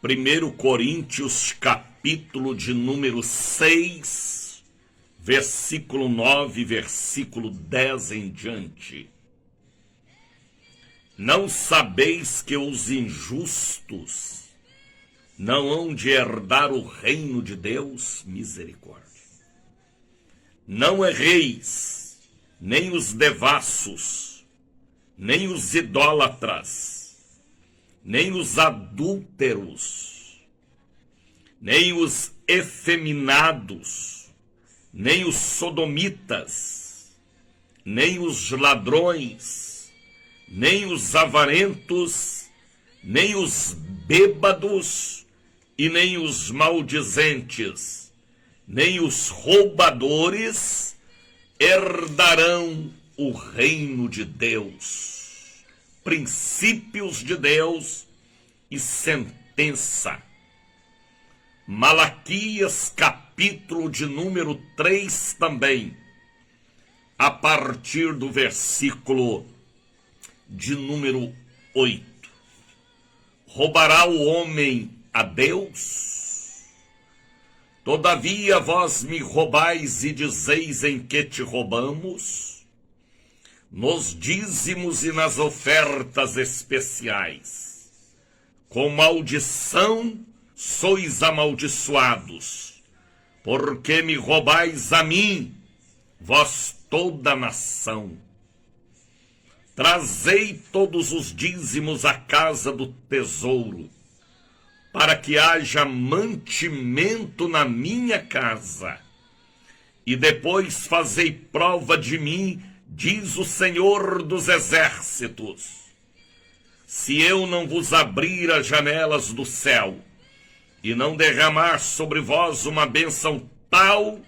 1 Coríntios, capítulo de número 6, versículo 9, versículo 10 em diante. Não sabeis que os injustos não hão de herdar o reino de Deus? Misericórdia. Não erreis, nem os devassos, nem os idólatras, nem os adúlteros, nem os efeminados, nem os sodomitas, nem os ladrões, nem os avarentos, nem os bêbados, e nem os maldizentes, nem os roubadores herdarão o reino de Deus. Princípios de Deus e sentença. Malaquias, capítulo de número 3 também, a partir do versículo de número 8. Roubará o homem a Deus? Todavia vós me roubais e dizeis em que te roubamos? Nos dízimos e nas ofertas especiais. Com maldição sois amaldiçoados, porque me roubais a mim, vós toda a nação. Trazei todos os dízimos à casa do tesouro, para que haja mantimento na minha casa. E depois fazei prova de mim, diz o Senhor dos Exércitos, se eu não vos abrir as janelas do céu, e não derramar sobre vós uma bênção tal,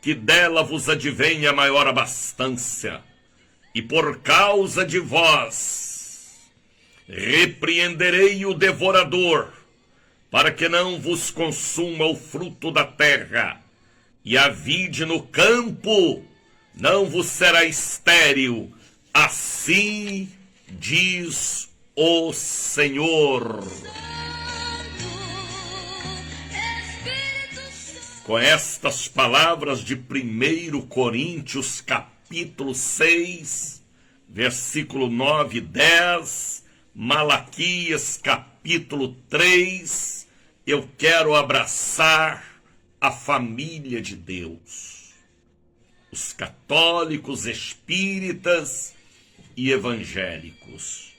que dela vos advenha maior abastança. E por causa de vós, repreenderei o devorador, para que não vos consuma o fruto da terra, e a vide no campo não vos será estéril, assim diz o Senhor. Com estas palavras de 1 Coríntios, capítulo 6, versículo 9 e 10, Malaquias, capítulo 3, eu quero abraçar a família de Deus, os católicos, espíritas e evangélicos,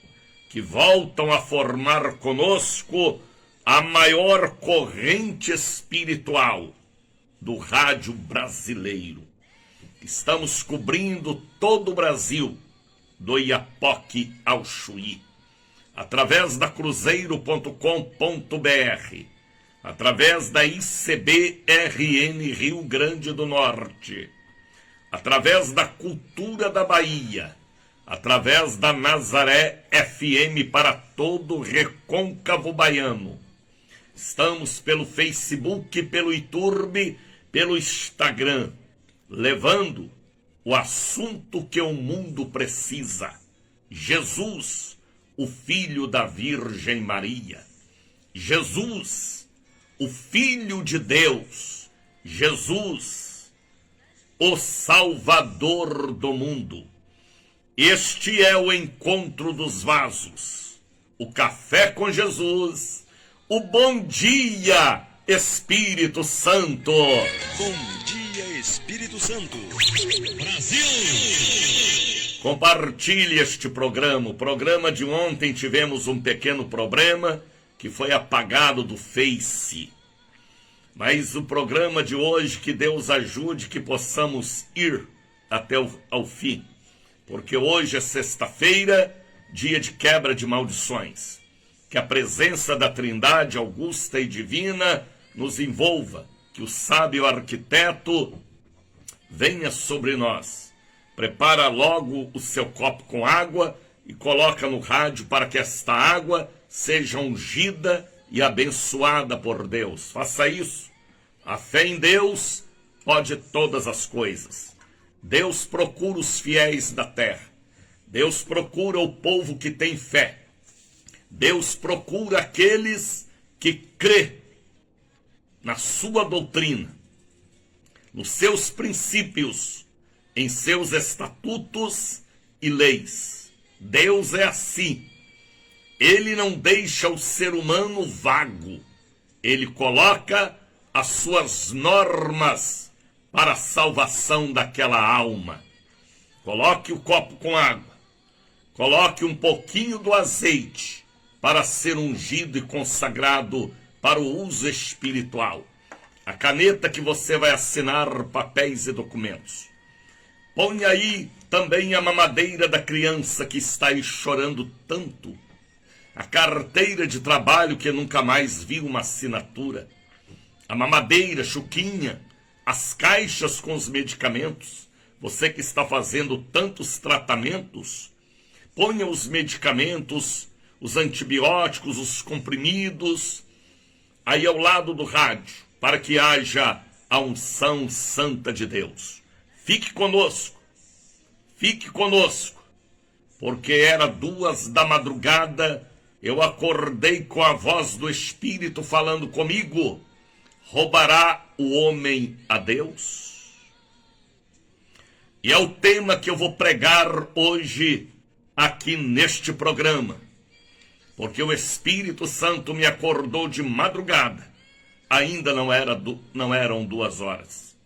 que voltam a formar conosco a maior corrente espiritual do rádio brasileiro. Estamos cobrindo todo o Brasil, do Iapoque ao Chuí, através da cruzeiro.com.br, através da ICBRN Rio Grande do Norte, através da Cultura da Bahia, através da Nazaré FM para todo o Recôncavo Baiano. Estamos pelo Facebook, pelo YouTube, pelo Instagram, levando o assunto que o mundo precisa. Jesus, o Filho da Virgem Maria. Jesus, o Filho de Deus. Jesus, o Salvador do mundo. Este é o encontro dos vasos. O café com Jesus. O bom dia, Espírito Santo. Bom dia, Espírito Santo. Brasil! Compartilhe este programa. O programa de ontem tivemos um pequeno problema que foi apagado do Face. Mas o programa de hoje, que Deus ajude que possamos ir até ao fim. Porque hoje é sexta-feira, dia de quebra de maldições. Que a presença da Trindade augusta e divina nos envolva, que o sábio arquiteto venha sobre nós. Prepara logo o seu copo com água e coloca no rádio para que esta água seja ungida e abençoada por Deus. Faça isso. A fé em Deus pode todas as coisas. Deus procura os fiéis da terra. Deus procura o povo que tem fé. Deus procura aqueles que crê na sua doutrina, nos seus princípios, em seus estatutos e leis. Deus é assim. Ele não deixa o ser humano vago. Ele coloca as suas normas para a salvação daquela alma. Coloque o copo com água. Coloque um pouquinho do azeite para ser ungido e consagrado para o uso espiritual. A caneta que você vai assinar papéis e documentos. Põe aí também a mamadeira da criança que está aí chorando tanto. A carteira de trabalho que nunca mais viu uma assinatura. A mamadeira, chuquinha, as caixas com os medicamentos. Você que está fazendo tantos tratamentos, ponha os medicamentos, os antibióticos, os comprimidos, aí ao lado do rádio, para que haja a unção santa de Deus. Fique conosco, porque era 2 da madrugada, eu acordei com a voz do Espírito falando comigo. Roubará o homem a Deus? E é o tema que eu vou pregar hoje aqui neste programa, porque o Espírito Santo me acordou de madrugada, ainda não eram 2 horas,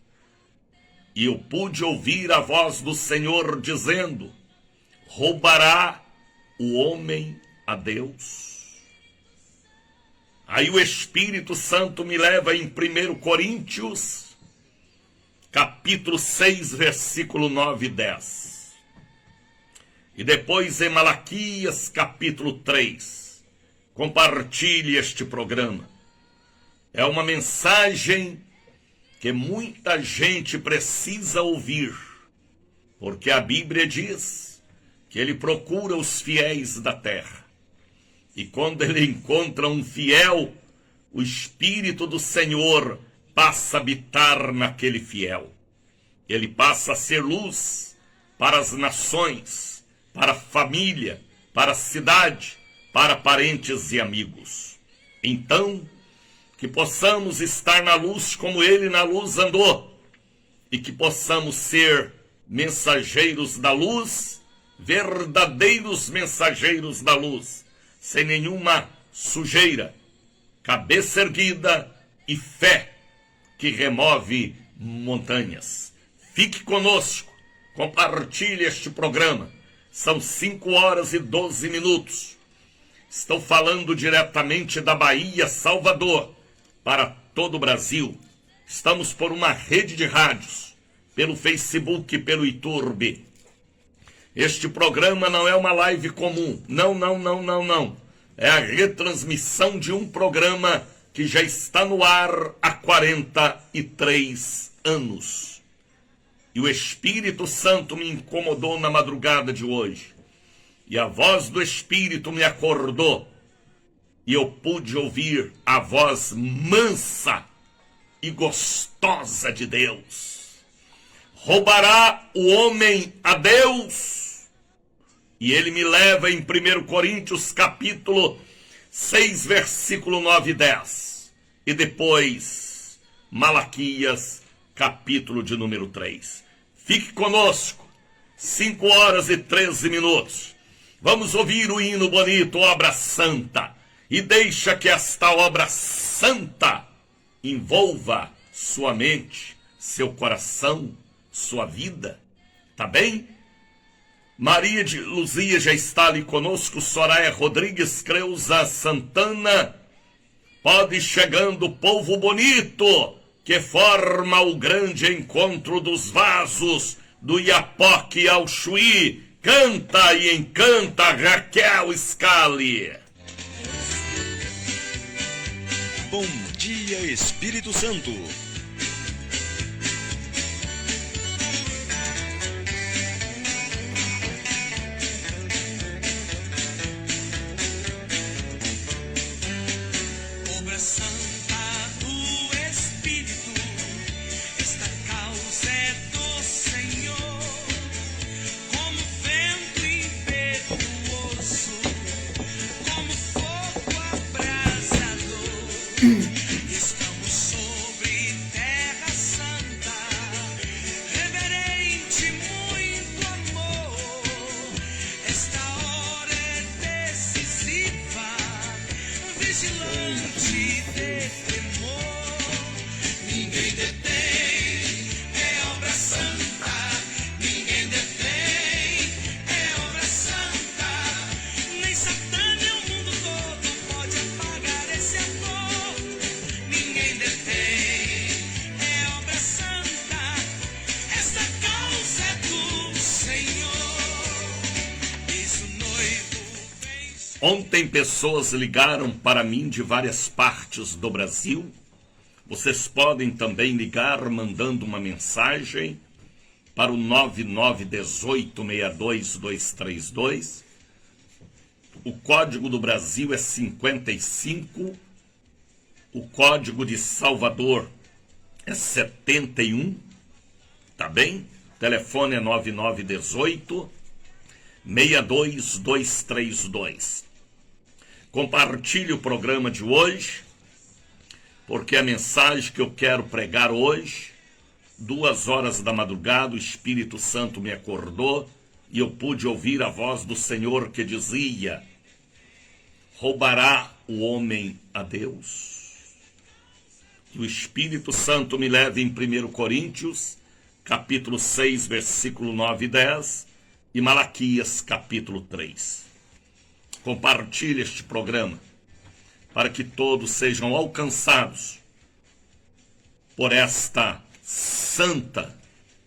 e eu pude ouvir a voz do Senhor dizendo: roubará o homem a Deus? Aí o Espírito Santo me leva em 1 Coríntios, capítulo 6, versículo 9 e 10. E depois em Malaquias, capítulo 3. Compartilhe este programa. É uma mensagem que muita gente precisa ouvir, porque a Bíblia diz que ele procura os fiéis da terra. E quando ele encontra um fiel, o Espírito do Senhor passa a habitar naquele fiel. Ele passa a ser luz para as nações, para a família, para a cidade, para parentes e amigos. Então, que possamos estar na luz como ele na luz andou, e que possamos ser mensageiros da luz, verdadeiros mensageiros da luz, sem nenhuma sujeira, cabeça erguida e fé que remove montanhas. Fique conosco, compartilhe este programa. São 5 horas e 12 minutos. Estou falando diretamente da Bahia, Salvador, para todo o Brasil. Estamos por uma rede de rádios, pelo Facebook e pelo YouTube. Este programa não é uma live comum. Não. É a retransmissão de um programa que já está no ar há 43 anos. E o Espírito Santo me incomodou na madrugada de hoje. E a voz do Espírito me acordou. E eu pude ouvir a voz mansa e gostosa de Deus. Roubará o homem a Deus? E ele me leva em 1 Coríntios capítulo 6, versículo 9 e 10. E depois Malaquias capítulo de número 3. Fique conosco, 5 horas e 13 minutos. Vamos ouvir o hino bonito, Obra Santa. E deixa que esta obra santa envolva sua mente, seu coração, sua vida. Tá bem? Maria de Luzia já está ali conosco, Soraya Rodrigues, Creuza Santana. Pode chegando, povo bonito, que forma o grande encontro dos vasos do Iapoque ao Chuí. Canta e encanta, Raquel Scali. Bom dia, Espírito Santo. Obra santa do Espírito, esta causa é do Senhor, como vento impetuoso, como fogo. Ontem pessoas ligaram para mim de várias partes do Brasil. Vocês podem também ligar mandando uma mensagem para o 9918-62232. O código do Brasil é 55. O código de Salvador é 71. Tá bem? O telefone é 9918-62232. Compartilhe o programa de hoje, porque a mensagem que eu quero pregar hoje, 2 horas da madrugada, o Espírito Santo me acordou e eu pude ouvir a voz do Senhor que dizia: roubará o homem a Deus? Que o Espírito Santo me leve em 1 Coríntios, capítulo 6, versículo 9 e 10, e Malaquias, capítulo 3. Compartilhe este programa para que todos sejam alcançados por esta santa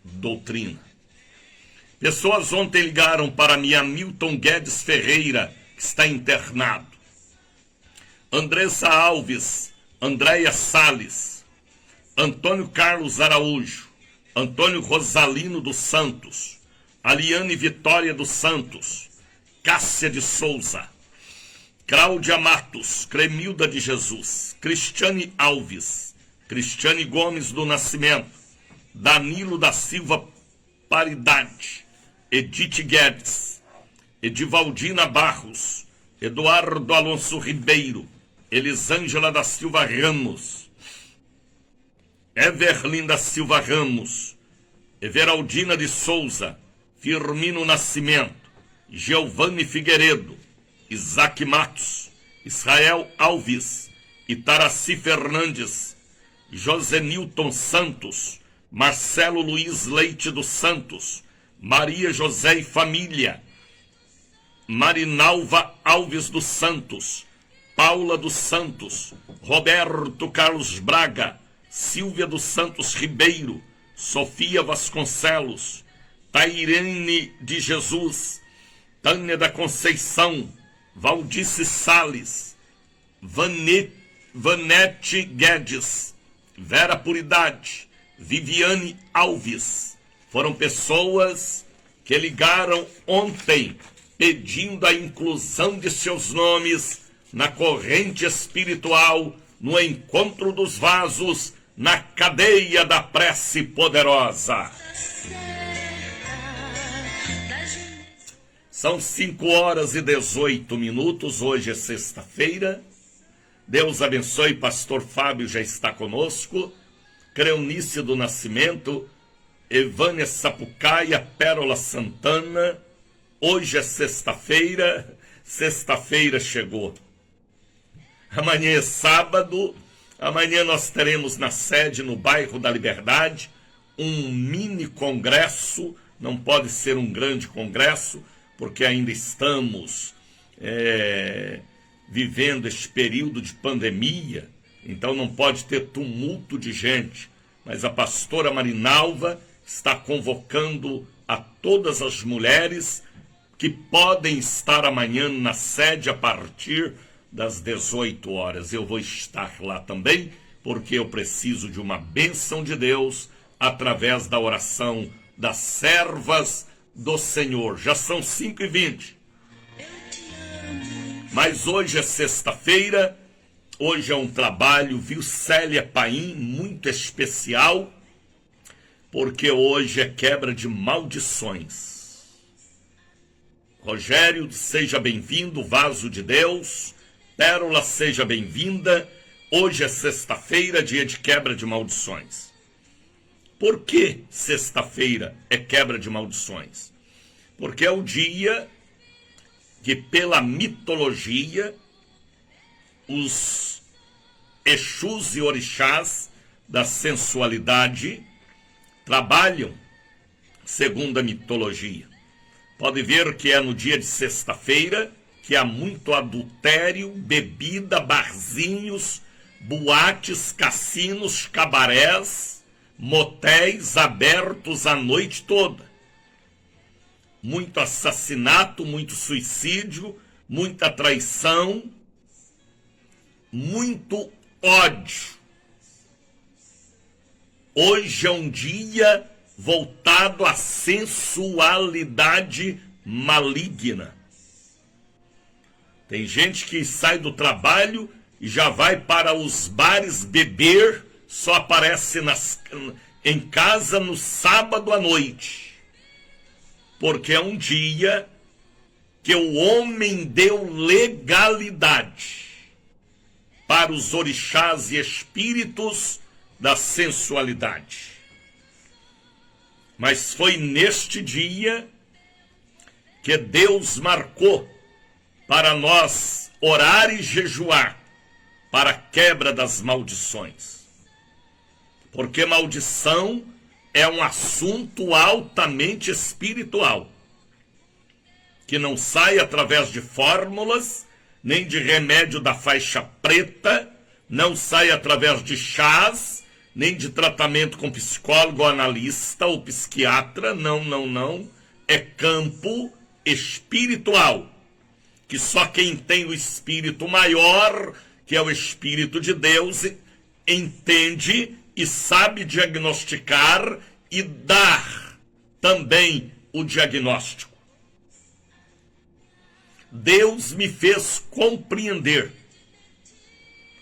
doutrina. Pessoas ontem ligaram para mim, Hamilton Guedes Ferreira, que está internado, Andressa Alves, Andréia Salles, Antônio Carlos Araújo, Antônio Rosalino dos Santos, Aliane Vitória dos Santos, Cássia de Souza, Cláudia Matos, Cremilda de Jesus, Cristiane Alves, Cristiane Gomes do Nascimento, Danilo da Silva Paridade, Edith Guedes, Edivaldina Barros, Eduardo Alonso Ribeiro, Elisângela da Silva Ramos, Everlin da Silva Ramos, Everaldina de Souza, Firmino Nascimento, Giovanni Figueiredo, Isaac Matos, Israel Alves, Itaraci Fernandes, Josenilton Santos, Marcelo Luiz Leite dos Santos, Maria José e Família, Marinalva Alves dos Santos, Paula dos Santos, Roberto Carlos Braga, Silvia dos Santos Ribeiro, Sofia Vasconcelos, Tairene de Jesus, Tânia da Conceição, Valdice Salles, Vanete Guedes, Vera Puridade, Viviane Alves. Foram pessoas que ligaram ontem pedindo a inclusão de seus nomes na corrente espiritual, no encontro dos vasos, na cadeia da prece poderosa. São 5 horas e 18 minutos, hoje é sexta-feira. Deus abençoe, pastor Fábio já está conosco, Creunice do Nascimento, Evânia Sapucaia, Pérola Santana. Hoje é sexta-feira, sexta-feira chegou. Amanhã é sábado, amanhã nós teremos na sede, no bairro da Liberdade, um mini congresso, não pode ser um grande congresso, porque ainda estamos vivendo este período de pandemia, então não pode ter tumulto de gente. Mas a pastora Marinalva está convocando a todas as mulheres que podem estar amanhã na sede a partir das 18 horas. Eu vou estar lá também, porque eu preciso de uma bênção de Deus através da oração das servas do Senhor. Já são 5h20. Mas hoje é sexta-feira, hoje é um trabalho, viu, Célia Paim, muito especial, porque hoje é quebra de maldições. Rogério, seja bem-vindo, vaso de Deus. Pérola, seja bem-vinda. Hoje é sexta-feira, dia de quebra de maldições. Por que sexta-feira é quebra de maldições? Porque é o dia que, pela mitologia, os Exus e Orixás da sensualidade trabalham segundo a mitologia. Pode ver que é no dia de sexta-feira que há muito adultério, bebida, barzinhos, boates, cassinos, cabarés, motéis abertos a noite toda. Muito assassinato, muito suicídio, muita traição, muito ódio. Hoje é um dia voltado à sensualidade maligna. Tem gente que sai do trabalho e já vai para os bares beber, só aparece em casa no sábado à noite. Porque é um dia que o homem deu legalidade para os orixás e espíritos da sensualidade. Mas foi neste dia que Deus marcou para nós orar e jejuar para a quebra das maldições. Porque maldição é um assunto altamente espiritual, que não sai através de fórmulas, nem de remédio da faixa preta, não sai através de chás, nem de tratamento com psicólogo, analista ou psiquiatra. Não. É campo espiritual, que só quem tem o espírito maior, que é o Espírito de Deus, entende e sabe diagnosticar e dar também o diagnóstico. Deus me fez compreender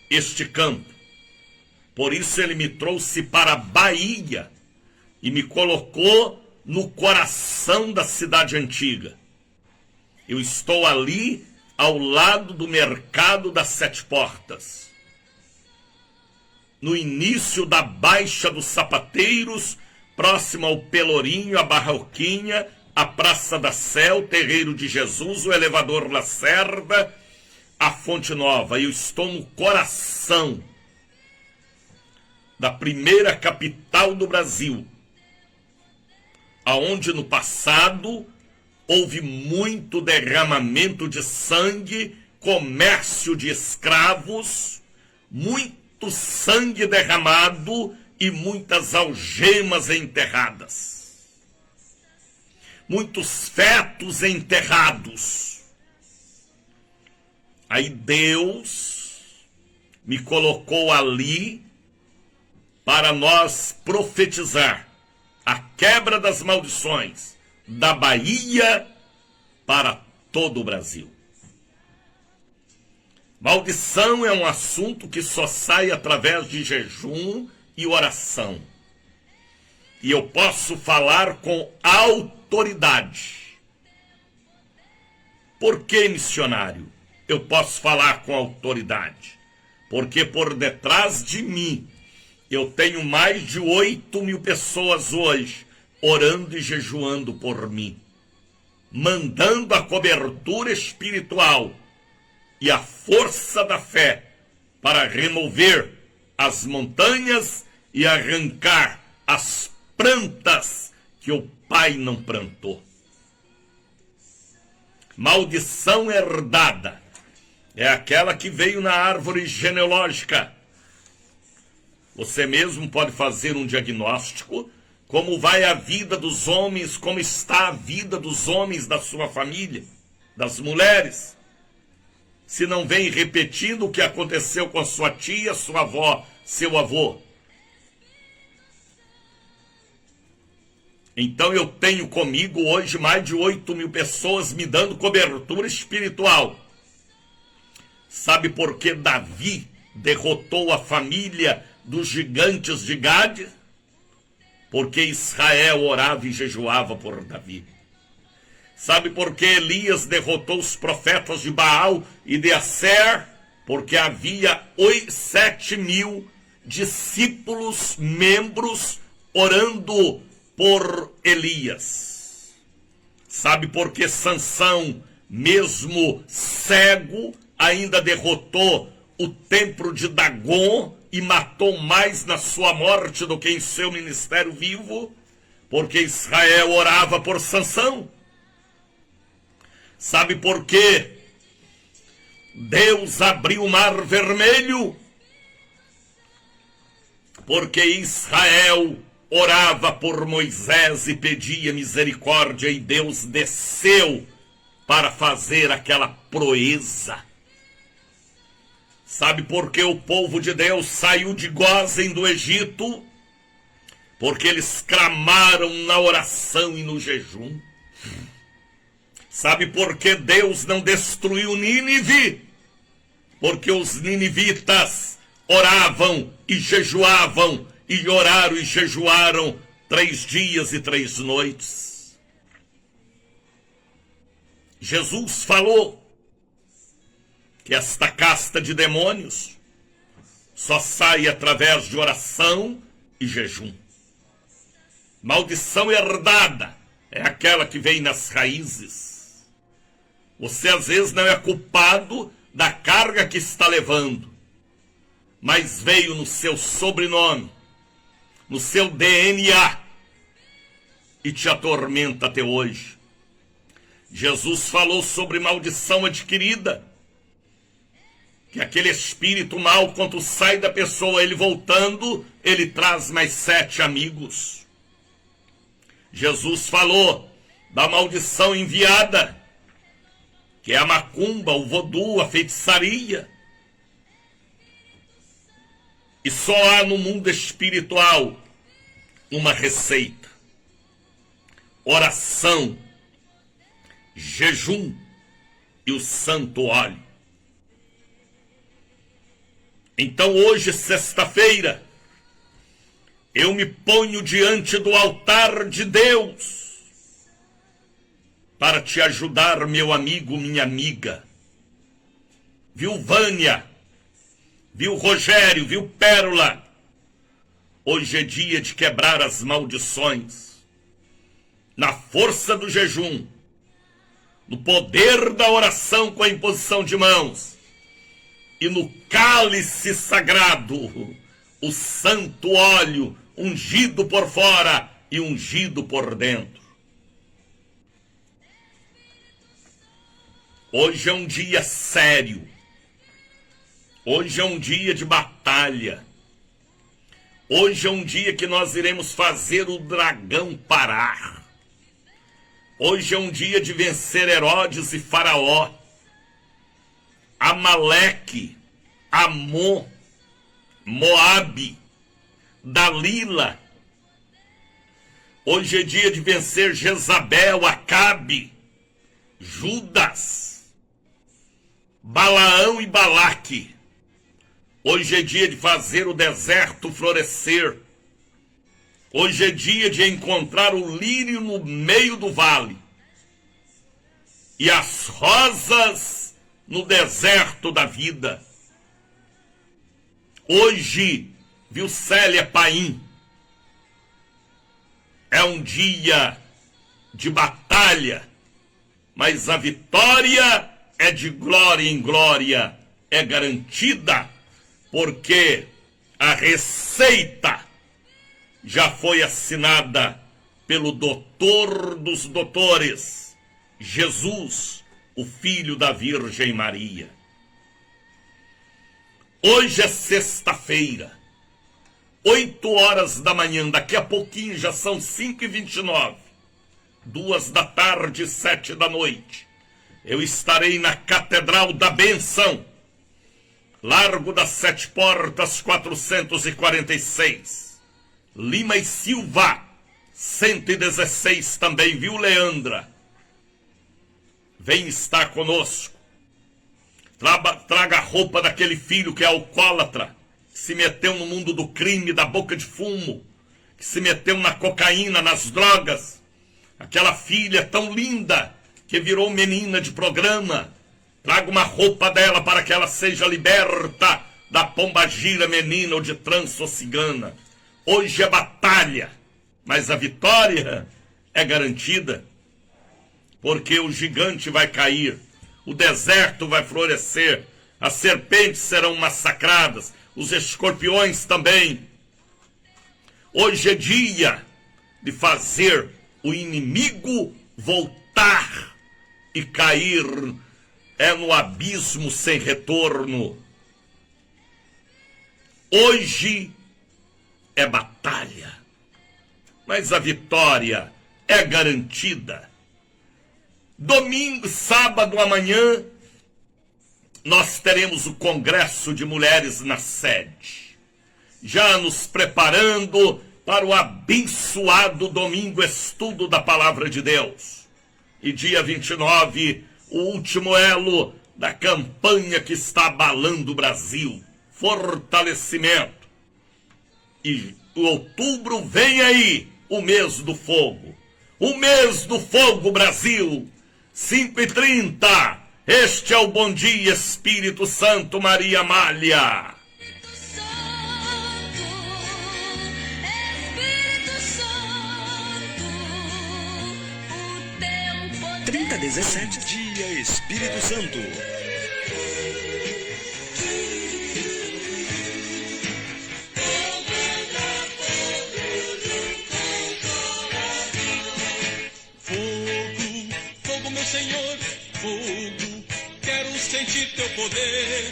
este campo. Por isso ele me trouxe para a Bahia e me colocou no coração da cidade antiga. Eu estou ali ao lado do mercado das Sete Portas, no início da Baixa dos Sapateiros, próximo ao Pelourinho, a Barroquinha, a Praça da Sé, o Terreiro de Jesus, o Elevador Lacerda, a Fonte Nova. Eu estou no coração da primeira capital do Brasil, aonde no passado houve muito derramamento de sangue, comércio de escravos, muito sangue derramado e muitas algemas enterradas, muitos fetos enterrados. Aí Deus me colocou ali para nós profetizar a quebra das maldições da Bahia para todo o Brasil. Maldição é um assunto que só sai através de jejum e oração. E eu posso falar com autoridade. Por que, missionário, eu posso falar com autoridade? Porque por detrás de mim eu tenho mais de 8.000 pessoas hoje orando e jejuando por mim, mandando a cobertura espiritual e a força da fé para remover as montanhas e arrancar as plantas que o Pai não plantou. Maldição herdada é aquela que veio na árvore genealógica. Você mesmo pode fazer um diagnóstico, como vai a vida dos homens, como está a vida dos homens da sua família, das mulheres. Se não vem repetindo o que aconteceu com a sua tia, sua avó, seu avô. Então eu tenho comigo hoje mais de 8.000 pessoas me dando cobertura espiritual. Sabe por que Davi derrotou a família dos gigantes de Gade? Porque Israel orava e jejuava por Davi. Sabe por que Elias derrotou os profetas de Baal e de Asser? Porque havia 7.000 discípulos, membros, orando por Elias. Sabe por que Sansão, mesmo cego, ainda derrotou o templo de Dagon e matou mais na sua morte do que em seu ministério vivo? Porque Israel orava por Sansão. Sabe por quê? Deus abriu o mar vermelho? Porque Israel orava por Moisés e pedia misericórdia, e Deus desceu para fazer aquela proeza. Sabe por que o povo de Deus saiu de Gósen do Egito? Porque eles clamaram na oração e no jejum. Sabe por que Deus não destruiu Nínive? Porque os ninivitas oravam e jejuavam, e oraram e jejuaram 3 dias e 3 noites. Jesus falou que esta casta de demônios só sai através de oração e jejum. Maldição herdada é aquela que vem nas raízes. Você às vezes não é culpado da carga que está levando, mas veio no seu sobrenome, no seu DNA, e te atormenta até hoje. Jesus falou sobre maldição adquirida, que aquele espírito mau, quando sai da pessoa, ele voltando, ele traz mais 7 amigos. Jesus falou da maldição enviada, que é a macumba, o vodú, a feitiçaria. E só há no mundo espiritual uma receita: oração, jejum e o santo óleo. Então hoje, sexta-feira, eu me ponho diante do altar de Deus para te ajudar, meu amigo, minha amiga. Viu, Vânia? Viu, Rogério? Viu, Pérola? Hoje é dia de quebrar as maldições. Na força do jejum, no poder da oração com a imposição de mãos e no cálice sagrado, o santo óleo, ungido por fora e ungido por dentro. Hoje é um dia sério. Hoje é um dia de batalha. Hoje é um dia que nós iremos fazer o dragão parar. Hoje é um dia de vencer Herodes e Faraó, Amaleque, Amon, Moabe, Dalila. Hoje é dia de vencer Jezabel, Acabe, Judas, Balaão e Balaque. Hoje é dia de fazer o deserto florescer. Hoje é dia de encontrar o lírio no meio do vale e as rosas no deserto da vida. Hoje, viu, Célia Paim, é um dia de batalha, mas a vitória é de glória em glória, é garantida, porque a receita já foi assinada pelo doutor dos doutores, Jesus, o Filho da Virgem Maria. Hoje é sexta-feira, 8 horas da manhã, daqui a pouquinho já são 5h29, 2 da tarde, 7 da noite. Eu estarei na Catedral da Benção, Largo das 7 Portas, 446. Lima e Silva, 116 também, viu, Leandra? Vem estar conosco. Traga a roupa daquele filho que é alcoólatra, que se meteu no mundo do crime, da boca de fumo, que se meteu na cocaína, nas drogas. Aquela filha tão linda que virou menina de programa. Traga uma roupa dela para que ela seja liberta da pombagira menina ou de trança ou cigana. Hoje é batalha, mas a vitória é garantida, porque o gigante vai cair, o deserto vai florescer, as serpentes serão massacradas, os escorpiões também. Hoje é dia de fazer o inimigo voltar e cair no abismo sem retorno. Hoje é batalha, mas a vitória é garantida. Domingo, sábado amanhã, nós teremos o Congresso de Mulheres na sede, já nos preparando para o abençoado domingo estudo da Palavra de Deus. E dia 29, o último elo da campanha que está abalando o Brasil, fortalecimento. E outubro vem aí, o mês do fogo. O mês do fogo, Brasil, 5h30. Este é o Bom Dia Espírito Santo, Maria Amália. Espírito Santo, o teu poder. 3017 Dia Espírito Santo. Fogo, fogo, meu Senhor, fogo, quero sentir teu poder.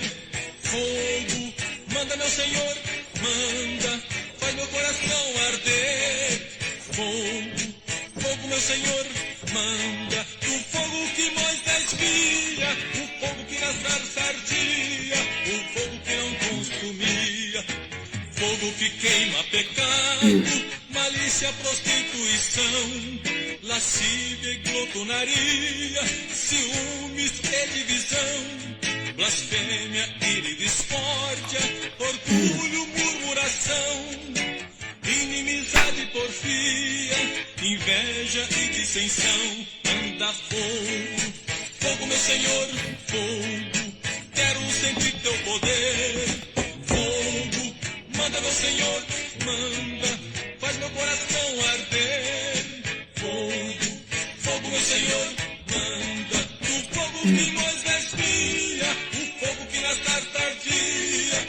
Fogo, manda, meu Senhor, manda, faz meu coração arder. Fogo, fogo, meu Senhor, manda, o fogo que Moisés via, o fogo que na sarça ardia, o fogo que não consumia. Fogo que queima pecado, malícia, prostituição, lascívia e glutonaria, ciúmes e divisão, blasfêmia, ira e discórdia, orgulho, murmuração, inimizade, porfia, inveja e dissensão. Manda fogo, fogo, meu Senhor, fogo, quero sentir teu poder. Fogo, manda, meu Senhor, manda, faz meu coração arder. Fogo, fogo, meu Senhor, manda, o fogo que Moisés via, o fogo que na sarça ardia.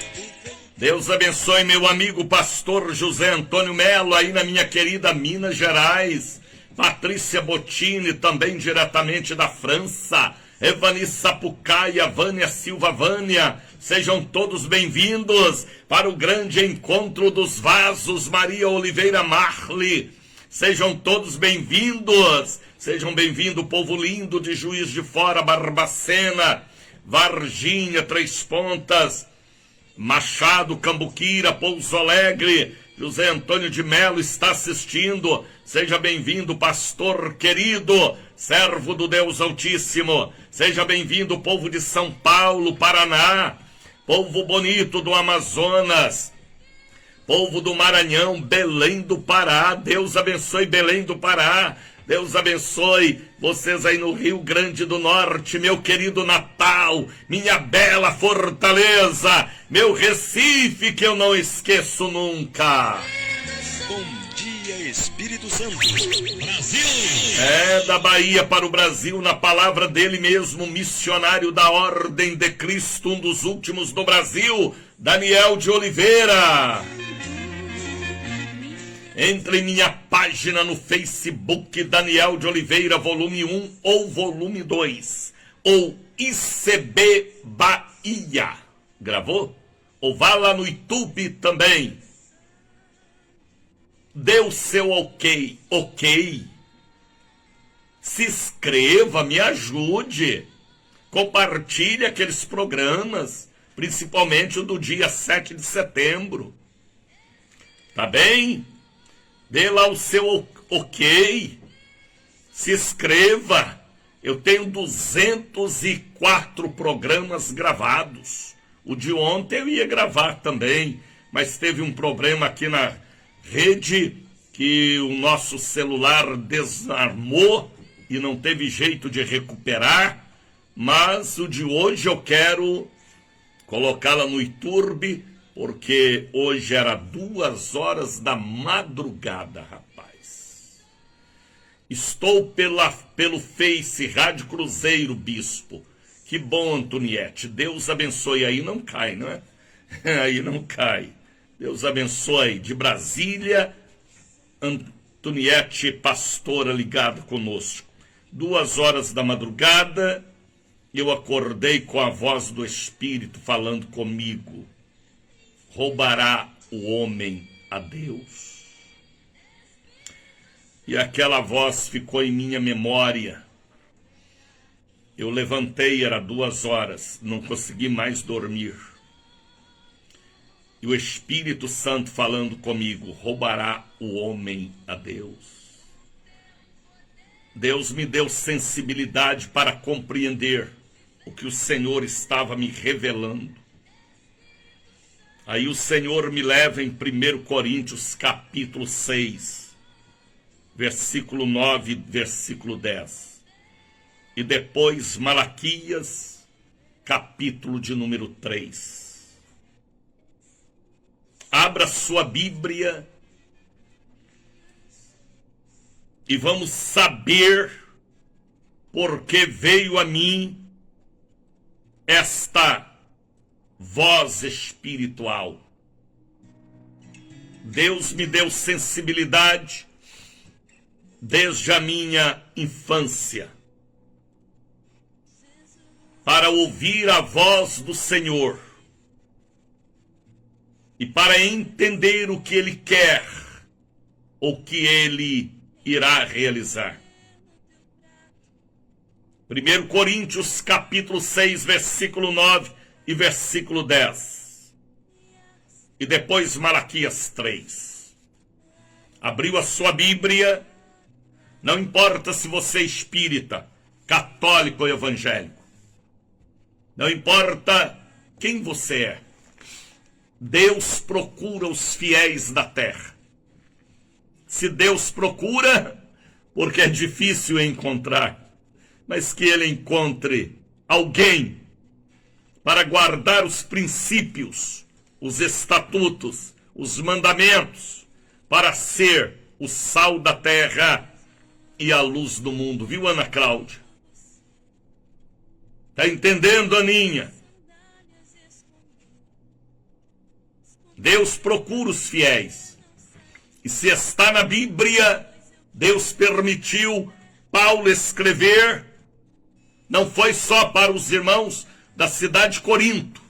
Deus abençoe meu amigo pastor José Antônio Melo, aí na minha querida Minas Gerais. Patrícia Bottini, também diretamente da França. Evani Sapucaia, Vânia Silva Vânia, sejam todos bem-vindos para o grande encontro dos vasos. Maria Oliveira Marli, sejam todos bem-vindos. Sejam bem-vindos, povo lindo de Juiz de Fora, Barbacena, Varginha, Três Pontas, Machado, Cambuquira, Pouso Alegre. José Antônio de Melo está assistindo. Seja bem-vindo, pastor querido, servo do Deus Altíssimo. Seja bem-vindo, povo de São Paulo, Paraná, povo bonito do Amazonas, povo do Maranhão, Belém do Pará. Deus abençoe Belém do Pará. Deus abençoe vocês aí no Rio Grande do Norte, meu querido Natal, minha bela Fortaleza, meu Recife, que eu não esqueço nunca. Bom Dia Espírito Santo. Brasil! É da Bahia para o Brasil, na palavra dele mesmo, missionário da Ordem de Cristo, um dos últimos do Brasil, Daniel de Oliveira. Entre em minha página no Facebook, Daniel de Oliveira, volume 1 ou volume 2, ou ICB Bahia. Gravou? Ou vá lá no YouTube também. Dê o seu ok. Se inscreva, me ajude. Compartilhe aqueles programas, principalmente o do dia 7 de setembro. Tá bem? Dê lá o seu ok. Se inscreva. Eu tenho 204 programas gravados. O de ontem eu ia gravar também, mas teve um problema aqui na rede que o nosso celular desarmou e não teve jeito de recuperar. Mas o de hoje eu quero colocá-la no YouTube, porque hoje era 2 horas da madrugada, rapaz. Estou pelo Face, Rádio Cruzeiro, Bispo. Que bom, Antoniette. Deus abençoe. Aí não cai, não é? Aí não cai. Deus abençoe. De Brasília, Antoniette, pastora, ligada conosco. 2 horas da madrugada, eu acordei com a voz do Espírito falando comigo. Roubará o homem a Deus? E aquela voz ficou em minha memória. Eu levantei, era 2 horas, não consegui mais dormir. E o Espírito Santo falando comigo: roubará o homem a Deus? Deus me deu sensibilidade para compreender o que o Senhor estava me revelando. Aí o Senhor me leva em 1 Coríntios capítulo 6, versículo 9, versículo 10. E depois Malaquias, capítulo de número 3. Abra sua Bíblia e vamos saber por que veio a mim esta voz espiritual. Deus me deu sensibilidade desde a minha infância para ouvir a voz do Senhor e para entender o que Ele quer, o que Ele irá realizar. 1 Coríntios capítulo 6, versículo 9 e versículo 10. E depois Malaquias 3. Abriu a sua Bíblia, não importa se você é espírita, católico ou evangélico. Não importa quem você é. Deus procura os fiéis da terra. Se Deus procura, porque é difícil encontrar, mas que Ele encontre alguém para guardar os princípios, os estatutos, os mandamentos, para ser o sal da terra e a luz do mundo. Viu, Ana Cláudia? Está entendendo, Aninha? Deus procura os fiéis. E se está na Bíblia, Deus permitiu Paulo escrever, não foi só para os irmãos da cidade de Corinto,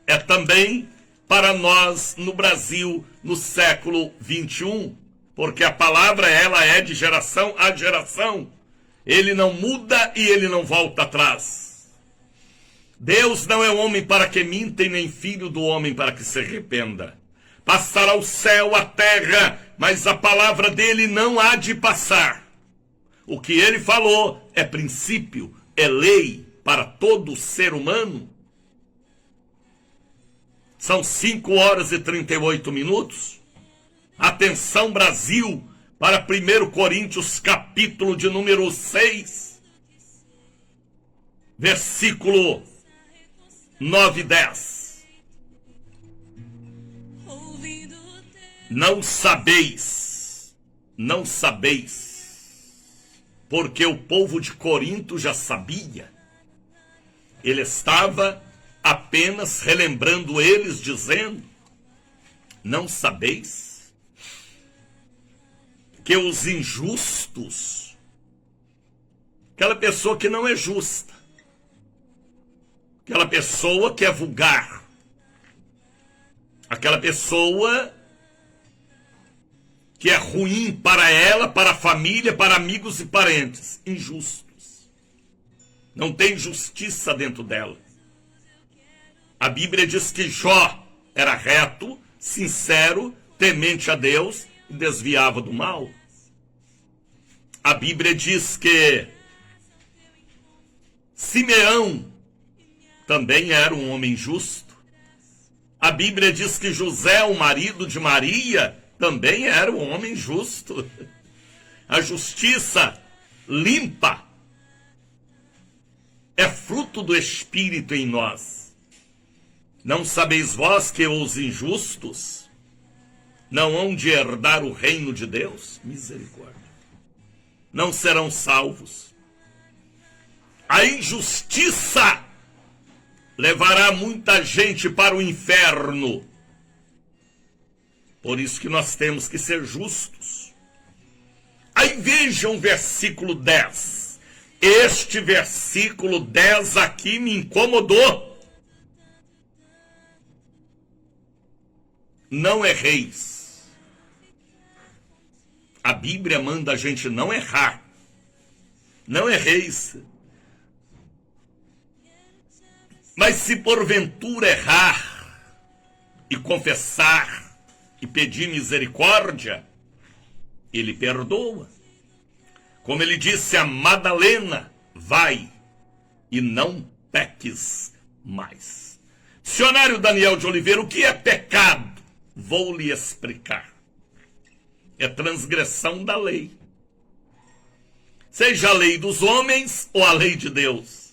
é também para nós no Brasil no século 21, porque a palavra ela é de geração a geração. Ele não muda e ele não volta atrás. Deus não é homem para que minta, e nem filho do homem para que se arrependa. Passará o céu, a terra, mas a palavra dele não há de passar. O que ele falou é princípio, é lei para todo ser humano. São 5 horas e 38 minutos. Atenção, Brasil, para 1 Coríntios capítulo de número 6, versículo 9 e 10. Não sabeis, porque o povo de Corinto já sabia. Ele estava apenas relembrando eles, dizendo: não sabeis que os injustos, aquela pessoa que não é justa, aquela pessoa que é vulgar, aquela pessoa que é ruim para ela, para a família, para amigos e parentes, injustos. Não tem justiça dentro dela. A Bíblia diz que Jó era reto, sincero, temente a Deus e desviava do mal. A Bíblia diz que Simeão também era um homem justo. A Bíblia diz que José, o marido de Maria, também era um homem justo. A justiça limpa é fruto do Espírito em nós. Não sabeis vós que os injustos não hão de herdar o reino de Deus? Misericórdia. Não serão salvos. A injustiça levará muita gente para o inferno. Por isso que nós temos que ser justos. Aí vejam o versículo 10. Este versículo 10 aqui me incomodou. Não erreis. A Bíblia manda a gente não errar. Não erreis. Mas se porventura errar e confessar e pedir misericórdia, ele perdoa. Como ele disse a Madalena, vai e não peques mais. Dicionário Daniel de Oliveira, o que é pecado? Vou lhe explicar. É transgressão da lei. Seja a lei dos homens ou a lei de Deus.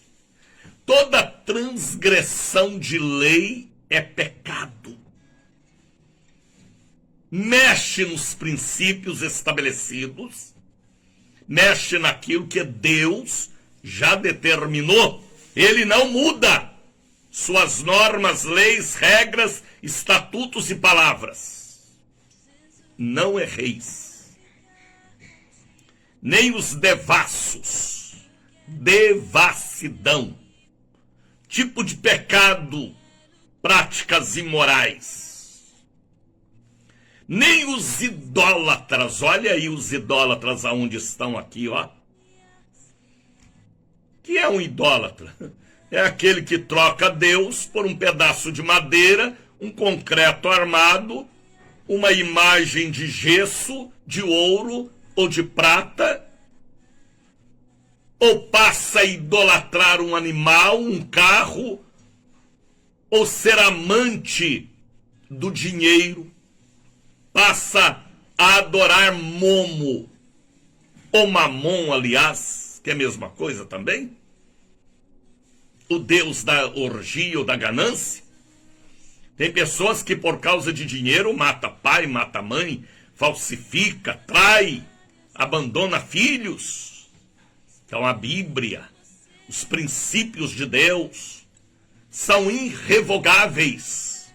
Toda transgressão de lei é pecado. Mexe nos princípios estabelecidos, mexe naquilo que Deus já determinou. Ele não muda suas normas, leis, regras, estatutos e palavras. Não erreis. Nem os devassos, devassidão, tipo de pecado, práticas imorais. Nem os idólatras, olha aí os idólatras aonde estão aqui, ó. Que é um idólatra? É aquele que troca Deus por um pedaço de madeira, um concreto armado, uma imagem de gesso, de ouro ou de prata, ou passa a idolatrar um animal, um carro, ou ser amante do dinheiro, passa a adorar Momo, ou Mamon, aliás, que é a mesma coisa também, o deus da orgia ou da ganância. Tem pessoas que por causa de dinheiro mata pai, mata mãe, falsifica, trai, abandona filhos. Então a Bíblia, os princípios de Deus são irrevogáveis.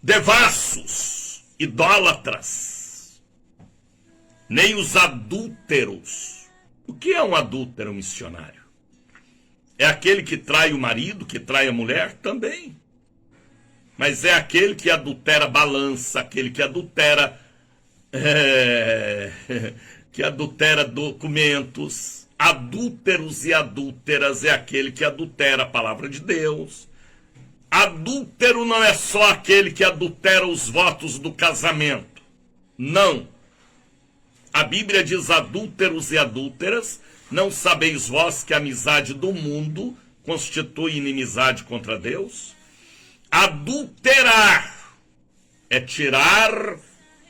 Devassos, idólatras, nem os adúlteros. O que é um adúltero missionário? É aquele que trai o marido, que trai a mulher? Também. Mas é aquele que adultera balança, aquele que adultera documentos. Adúlteros e adúlteras é aquele que adultera a palavra de Deus. Adúltero não é só aquele que adultera os votos do casamento. Não. A Bíblia diz adúlteros e adúlteras. Não sabeis vós que a amizade do mundo constitui inimizade contra Deus? Adulterar é tirar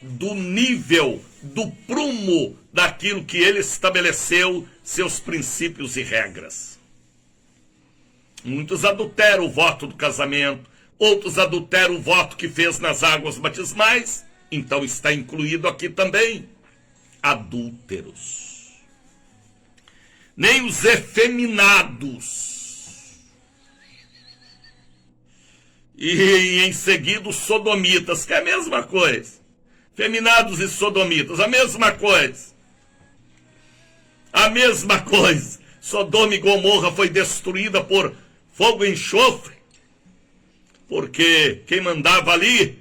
do nível, do prumo daquilo que ele estabeleceu, seus princípios e regras. Muitos adulteram o voto do casamento, outros adulteram o voto que fez nas águas batismais, então está incluído aqui também adúlteros. Nem os efeminados. E em seguida os sodomitas, que é a mesma coisa. Feminados e sodomitas, a mesma coisa. A mesma coisa. Sodoma e Gomorra foi destruída por fogo e enxofre, porque quem mandava ali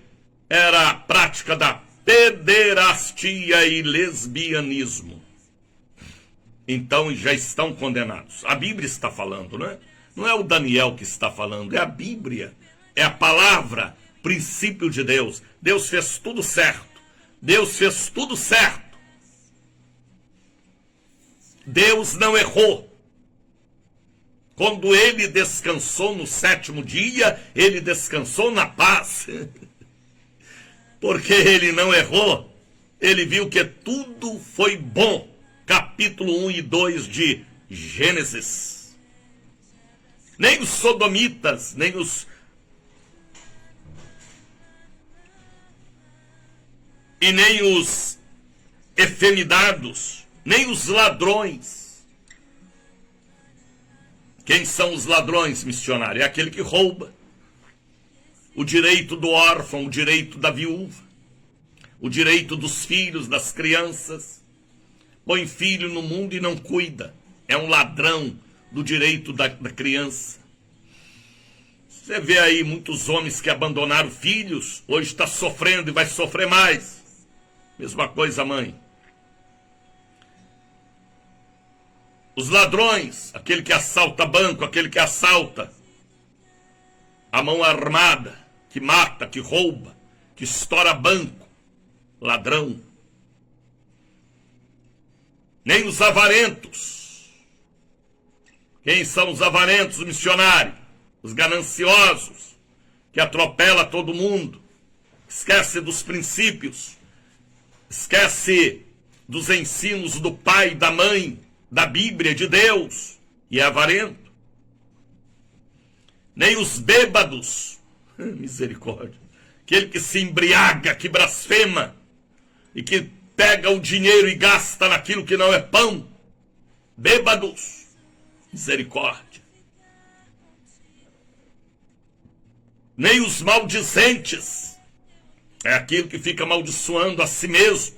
era a prática da pederastia e lesbianismo. Então já estão condenados. A Bíblia está falando, não é? Não é o Daniel que está falando, é a Bíblia. É a palavra, princípio de Deus. Deus fez tudo certo. Deus fez tudo certo. Deus não errou. Quando ele descansou no 7º dia, ele descansou na paz. Porque ele não errou. Ele viu que tudo foi bom. Capítulo 1 e 2 de Gênesis. Nem os sodomitas, nem os efeminados, nem os ladrões. Quem são os ladrões, missionário? É aquele que rouba o direito do órfão, o direito da viúva, o direito dos filhos, das crianças. Põe filho no mundo e não cuida. É um ladrão do direito da criança. Você vê aí muitos homens que abandonaram filhos, hoje está sofrendo e vai sofrer mais. Mesma coisa, mãe. Os ladrões, aquele que assalta banco, aquele que assalta a mão armada, que mata, que rouba, que estoura banco, ladrão. Nem os avarentos. Quem são os avarentos, os missionários? Os gananciosos, que atropela todo mundo, esquece dos princípios, esquece dos ensinos do pai, da mãe, da Bíblia, de Deus, e é avarento. Nem os bêbados, misericórdia, aquele que se embriaga, que blasfema, e que pega o dinheiro e gasta naquilo que não é pão, bêbados, misericórdia. Nem os maldizentes, é aquilo que fica amaldiçoando a si mesmo,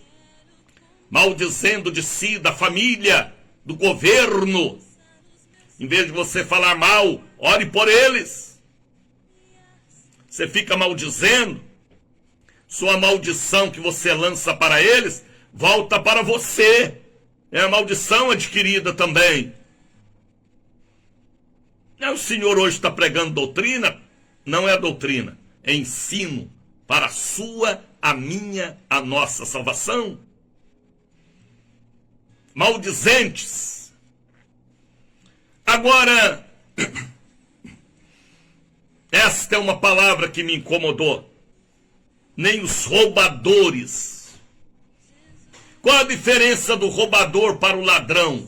maldizendo de si, da família, do governo. Em vez de você falar mal, ore por eles. Você fica maldizendo, sua maldição que você lança para eles, volta para você. É a maldição adquirida também. O Senhor hoje está pregando doutrina, não é doutrina, é ensino para a sua, a minha, a nossa salvação. Maldizentes. Agora, esta é uma palavra que me incomodou. Nem os roubadores. Qual a diferença do roubador para o ladrão?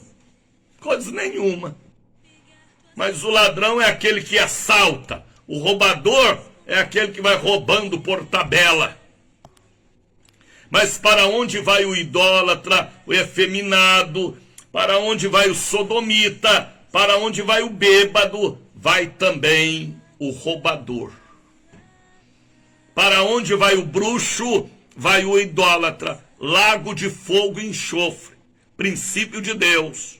Coisa nenhuma. Mas o ladrão é aquele que assalta. O roubador é aquele que vai roubando por tabela. Mas para onde vai o idólatra, o efeminado? Para onde vai o sodomita? Para onde vai o bêbado? Vai também o roubador. Para onde vai o bruxo? Vai o idólatra. Lago de fogo e enxofre. Princípio de Deus.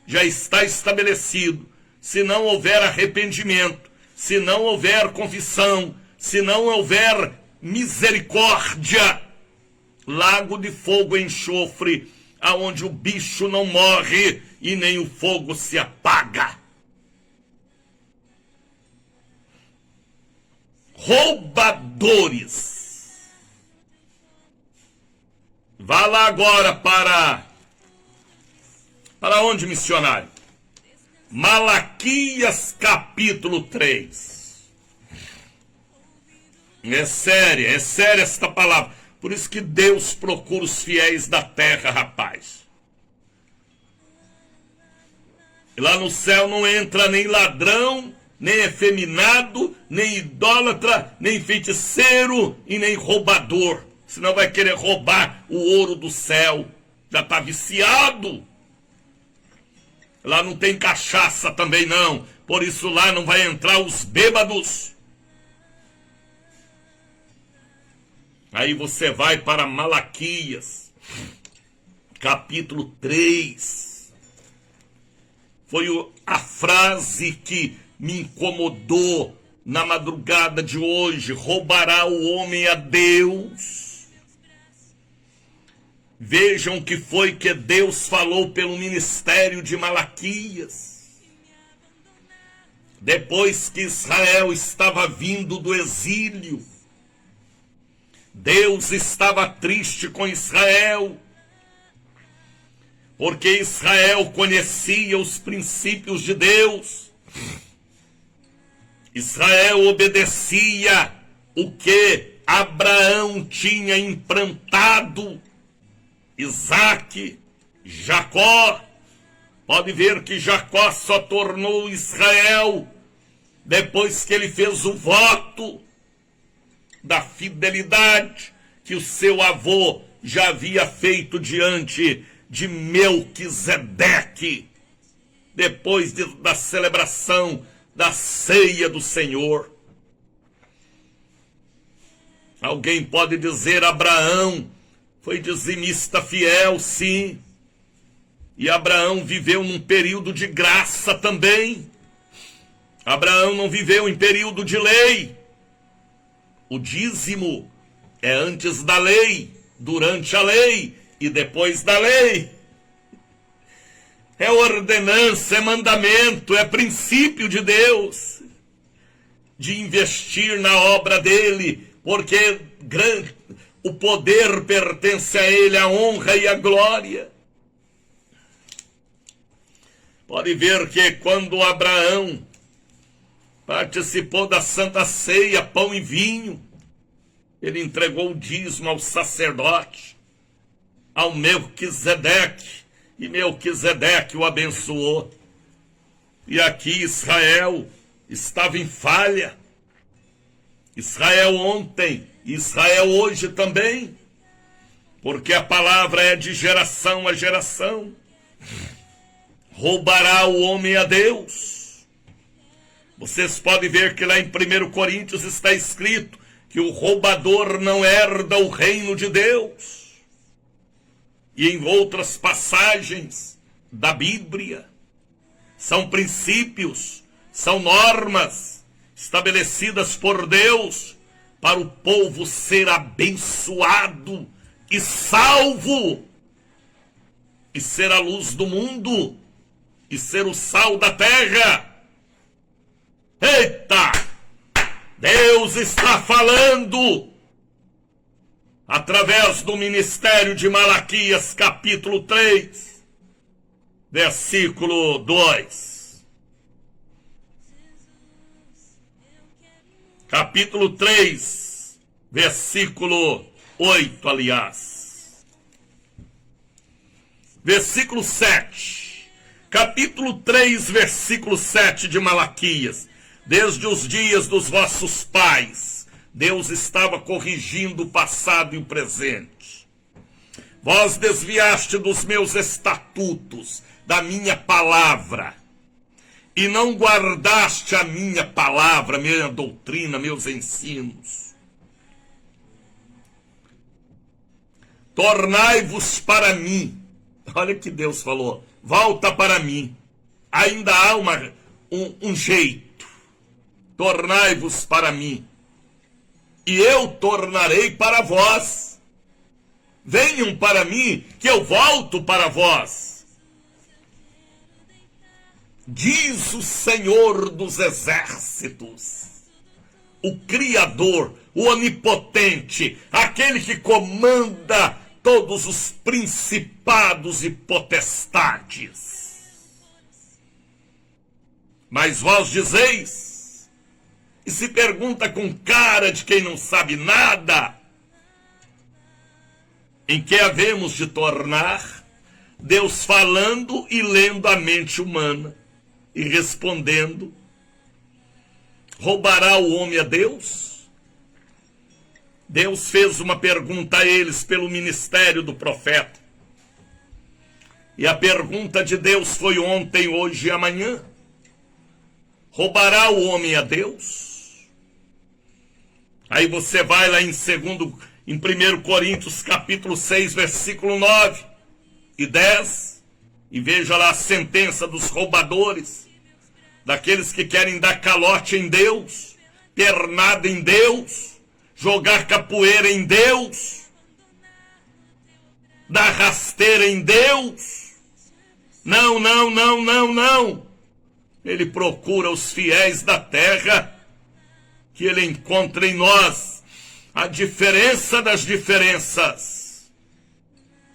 Já está estabelecido. Se não houver arrependimento, se não houver confissão, se não houver misericórdia, lago de fogo e enxofre, aonde o bicho não morre e nem o fogo se apaga. Roubadores. Vá lá agora para onde, missionário? Malaquias capítulo 3. É séria esta palavra. Por isso que Deus procura os fiéis da terra, rapaz. E lá no céu não entra nem ladrão, nem efeminado, nem idólatra, nem feiticeiro e nem roubador. Senão vai querer roubar o ouro do céu. Já está viciado. Lá não tem cachaça também não. Por isso lá não vai entrar os bêbados. Aí você vai para Malaquias, capítulo 3. Foi a frase que me incomodou na madrugada de hoje. Roubará o homem a Deus? Vejam o que foi que Deus falou pelo ministério de Malaquias. Depois que Israel estava vindo do exílio, Deus estava triste com Israel, porque Israel conhecia os princípios de Deus. Israel obedecia o que Abraão tinha implantado. Isaac, Jacó. Pode ver que Jacó só tornou Israel depois que ele fez o voto da fidelidade que o seu avô já havia feito diante de Melquisedeque, depois da celebração da ceia do Senhor. Alguém pode dizer: Abraão foi dizimista fiel, sim. E Abraão viveu num período de graça também. Abraão não viveu em período de lei. O dízimo é antes da lei, durante a lei e depois da lei. é ordenança, é mandamento, é princípio de Deus, de investir na obra dele, porque o poder pertence a ele, a honra e a glória. Pode ver que quando Abraão participou da Santa Ceia, pão e vinho, ele entregou o dízimo ao sacerdote, ao Melquisedeque, e Melquisedeque o abençoou. E aqui Israel estava em falha. Israel ontem, Israel hoje também, porque a palavra é de geração a geração. Roubará o homem a Deus. Vocês podem ver que lá em 1 Coríntios está escrito que o roubador não herda o reino de Deus. E em outras passagens da Bíblia, são princípios, são normas estabelecidas por Deus para o povo ser abençoado e salvo, e ser a luz do mundo, e ser o sal da terra. Eita! Deus está falando através do ministério de Malaquias, capítulo 3, versículo 2. Capítulo 3, versículo 8, aliás. Versículo 7. Capítulo 3, versículo 7 de Malaquias. Desde os dias dos vossos pais, Deus estava corrigindo o passado e o presente. Vós desviaste dos meus estatutos, da minha palavra, e não guardaste a minha palavra, minha doutrina, meus ensinos. Tornai-vos para mim. Olha que Deus falou, volta para mim. Ainda há um jeito. Tornai-vos para mim, e eu tornarei para vós. Venham para mim, que eu volto para vós. Diz o Senhor dos Exércitos, o Criador, o Onipotente, aquele que comanda todos os principados e potestades. Mas vós dizeis, e se pergunta com cara de quem não sabe nada, em que havemos de tornar? Deus falando e lendo a mente humana e respondendo. Roubará o homem a Deus? Deus fez uma pergunta a eles pelo ministério do profeta. E a pergunta de Deus foi ontem, hoje e amanhã. Roubará o homem a Deus? Aí você vai lá em 1 Coríntios capítulo 6, versículo 9 e 10, e veja lá a sentença dos roubadores, daqueles que querem dar calote em Deus, pernada em Deus, jogar capoeira em Deus, dar rasteira em Deus. Não, não, não, não, não. Ele procura os fiéis da terra, que ele encontra em nós a diferença das diferenças,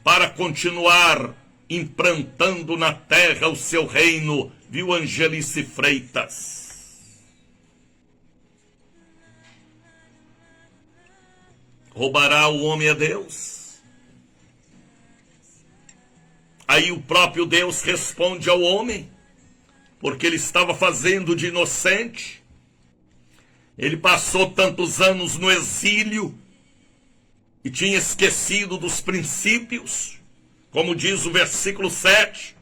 para continuar implantando na terra o seu reino, viu, Angelice Freitas? Roubará o homem a Deus? Aí o próprio Deus responde ao homem, porque ele estava fazendo de inocente. Ele passou tantos anos no exílio e tinha esquecido dos princípios, como diz o versículo 7.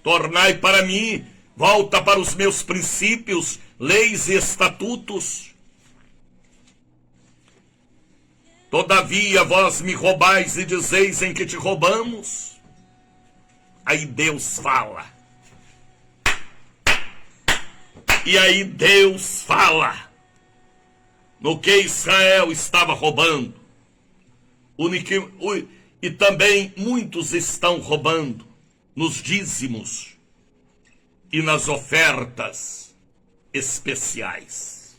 Tornai para mim, volta para os meus princípios, leis e estatutos. Todavia vós me roubais e dizeis em que te roubamos. Aí Deus fala. E aí Deus fala no que Israel estava roubando. E também muitos estão roubando. nos dízimos e nas ofertas especiais.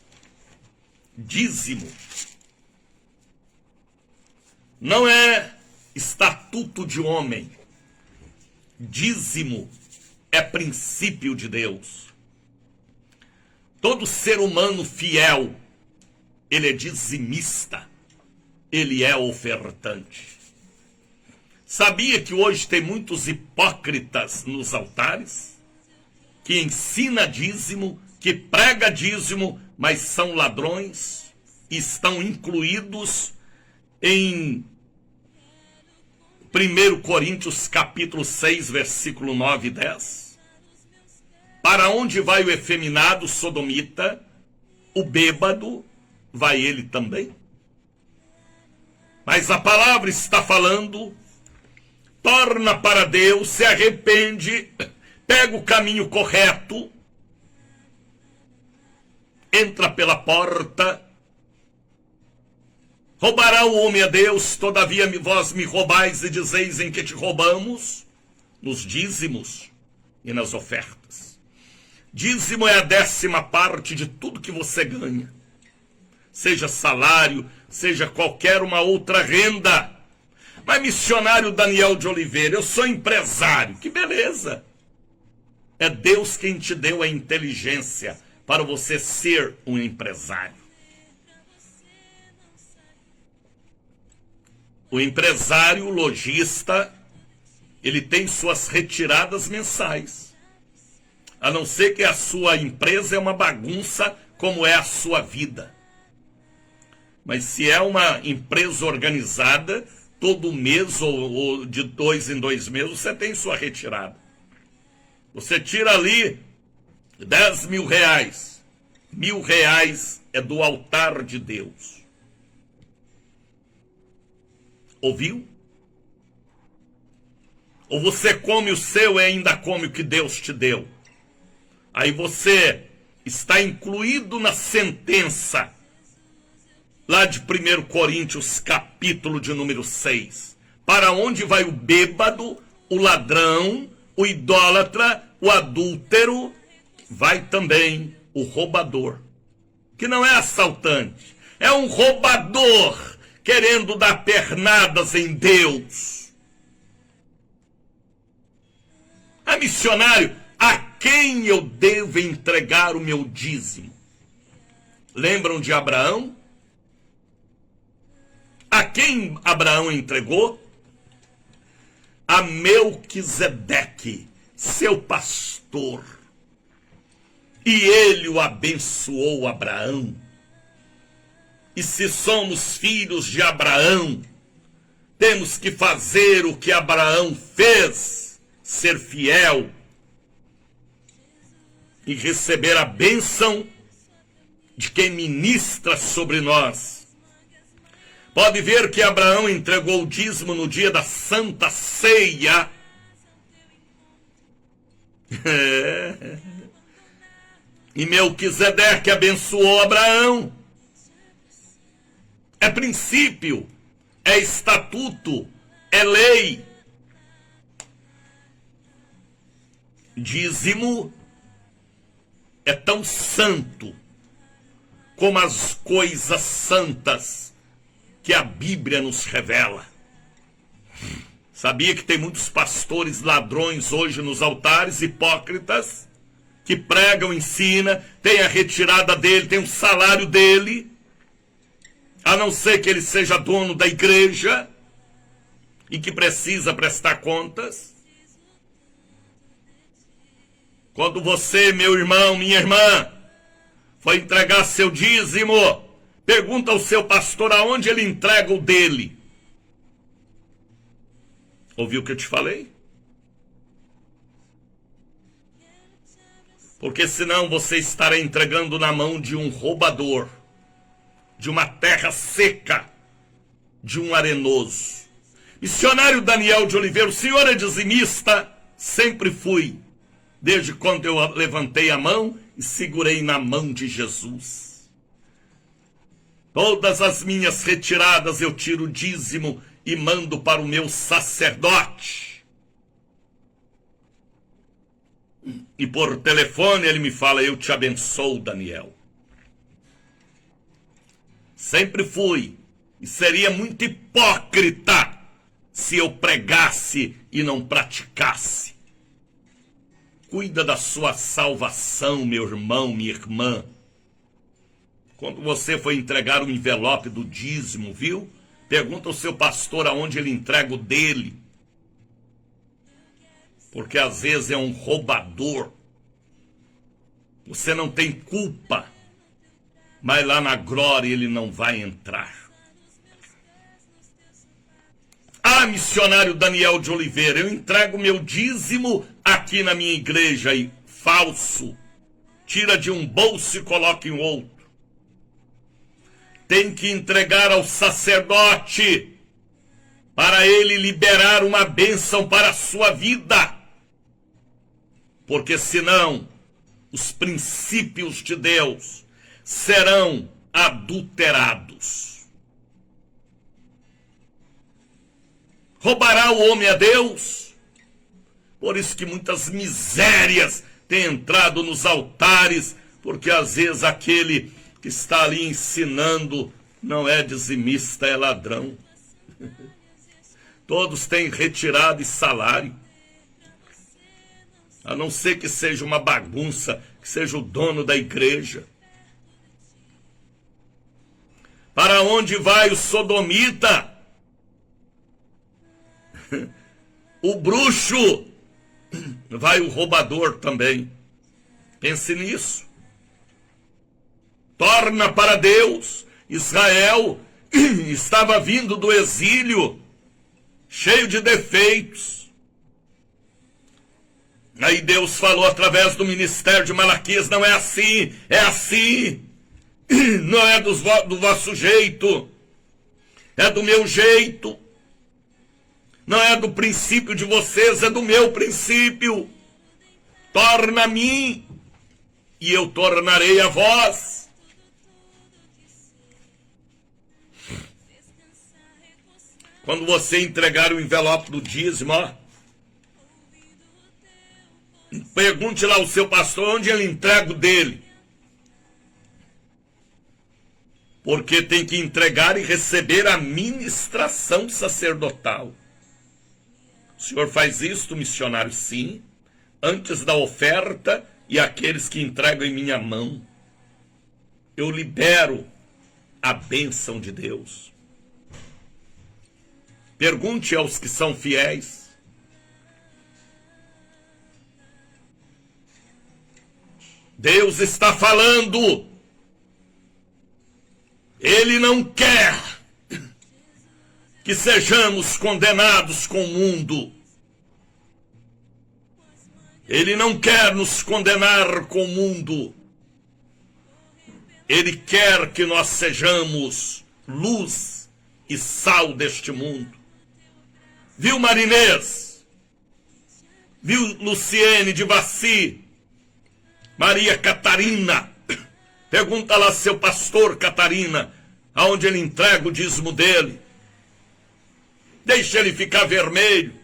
Dízimo não é estatuto de homem. Dízimo é princípio de Deus. Todo ser humano fiel, ele é dizimista, ele é ofertante. Sabia que hoje tem muitos hipócritas nos altares? Que ensina dízimo, que prega dízimo, mas são ladrões, estão incluídos em 1 Coríntios capítulo 6, versículo 9 e 10. Para onde vai o efeminado sodomita, o bêbado, vai ele também? Mas a palavra está falando, torna para Deus, se arrepende, pega o caminho correto, entra pela porta. Roubará o homem a Deus, todavia vós me roubais e dizeis em que te roubamos? Nos dízimos e nas ofertas. Dízimo é a 10ª parte de tudo que você ganha. Seja salário, seja qualquer uma outra renda. Mas missionário Daniel de Oliveira, eu sou empresário, que beleza. É Deus quem te deu a inteligência para você ser um empresário. O empresário, o lojista, ele tem suas retiradas mensais. A não ser que a sua empresa é uma bagunça, como é a sua vida. Mas se é uma empresa organizada, todo mês ou de 2 em 2 meses, você tem sua retirada. Você tira ali 10 mil reais. R$1.000 é do altar de Deus. Ouviu? Ou você come o seu e ainda come o que Deus te deu. Aí você está incluído na sentença lá de 1 Coríntios, capítulo de número 6. Para onde vai o bêbado, o ladrão, o idólatra, o adúltero, vai também o roubador. Que não é assaltante, é um roubador querendo dar pernadas em Deus. Missionário, a quem eu devo entregar o meu dízimo? Lembram de Abraão? A quem Abraão entregou? A Melquisedeque, seu pastor. E ele o abençoou, Abraão. E se somos filhos de Abraão, temos que fazer o que Abraão fez, ser fiel e receber a bênção de quem ministra sobre nós. Pode ver que Abraão entregou o dízimo no dia da Santa Ceia. E Melquisedeque abençoou Abraão. É princípio, é estatuto, é lei. Dízimo é tão santo como as coisas santas que a Bíblia nos revela. Sabia que tem muitos pastores ladrões hoje nos altares, hipócritas, que pregam, ensinam, tem a retirada dele, tem o salário dele, a não ser que ele seja dono da igreja e que precisa prestar contas. Quando você, meu irmão, minha irmã, for entregar seu dízimo, pergunta ao seu pastor aonde ele entrega o dele. Ouviu o que eu te falei? Porque senão você estará entregando na mão de um roubador, de uma terra seca, de um arenoso. Missionário Daniel de Oliveira, o senhor é dizimista? Sempre fui, desde quando eu levantei a mão e segurei na mão de Jesus. Todas as minhas retiradas eu tiro o dízimo e mando para o meu sacerdote. E por telefone ele me fala: eu te abençoo, Daniel. Sempre fui. E seria muito hipócrita se eu pregasse e não praticasse. Cuida da sua salvação, meu irmão, minha irmã. Quando você for entregar o envelope do dízimo, viu? Pergunta ao seu pastor aonde ele entrega o dele. Porque às vezes é um roubador. Você não tem culpa, mas lá na glória ele não vai entrar. Ah, missionário Daniel de Oliveira, eu entrego meu dízimo aqui na minha igreja e falso. Tira de um bolso e coloca em outro. Tem que entregar ao sacerdote para ele liberar uma bênção para a sua vida. Porque senão os princípios de Deus serão adulterados. Roubará o homem a Deus? Por isso que muitas misérias têm entrado nos altares, porque às vezes aquele que está ali ensinando não é dizimista, é ladrão. Todos têm retirada e salário. A não ser que seja uma bagunça, que seja o dono da igreja. Para onde vai o sodomita? O bruxo, vai o roubador também. Pense nisso. Torna para Deus. Israel estava vindo do exílio, cheio de defeitos. Aí Deus falou através do ministério de Malaquias: não é assim, é assim. Não é do vosso jeito, é do meu jeito. Não é do princípio de vocês, é do meu princípio. Torna a mim, e eu tornarei a vós. Quando você entregar o envelope do dízimo, ó, pergunte lá ao seu pastor onde ele entrega o dele. Porque tem que entregar e receber a ministração sacerdotal. O senhor faz isto, missionário? Sim. Antes da oferta e aqueles que entregam em minha mão, eu libero a bênção de Deus. Pergunte aos que são fiéis. Deus está falando. Ele não quer que sejamos condenados com o mundo. Ele não quer nos condenar com o mundo. Ele quer que nós sejamos luz e sal deste mundo. Viu, Marinês? Viu, Luciene de Vaci? Maria Catarina? Pergunta lá seu pastor, Catarina, aonde ele entrega o dízimo dele. Deixa ele ficar vermelho.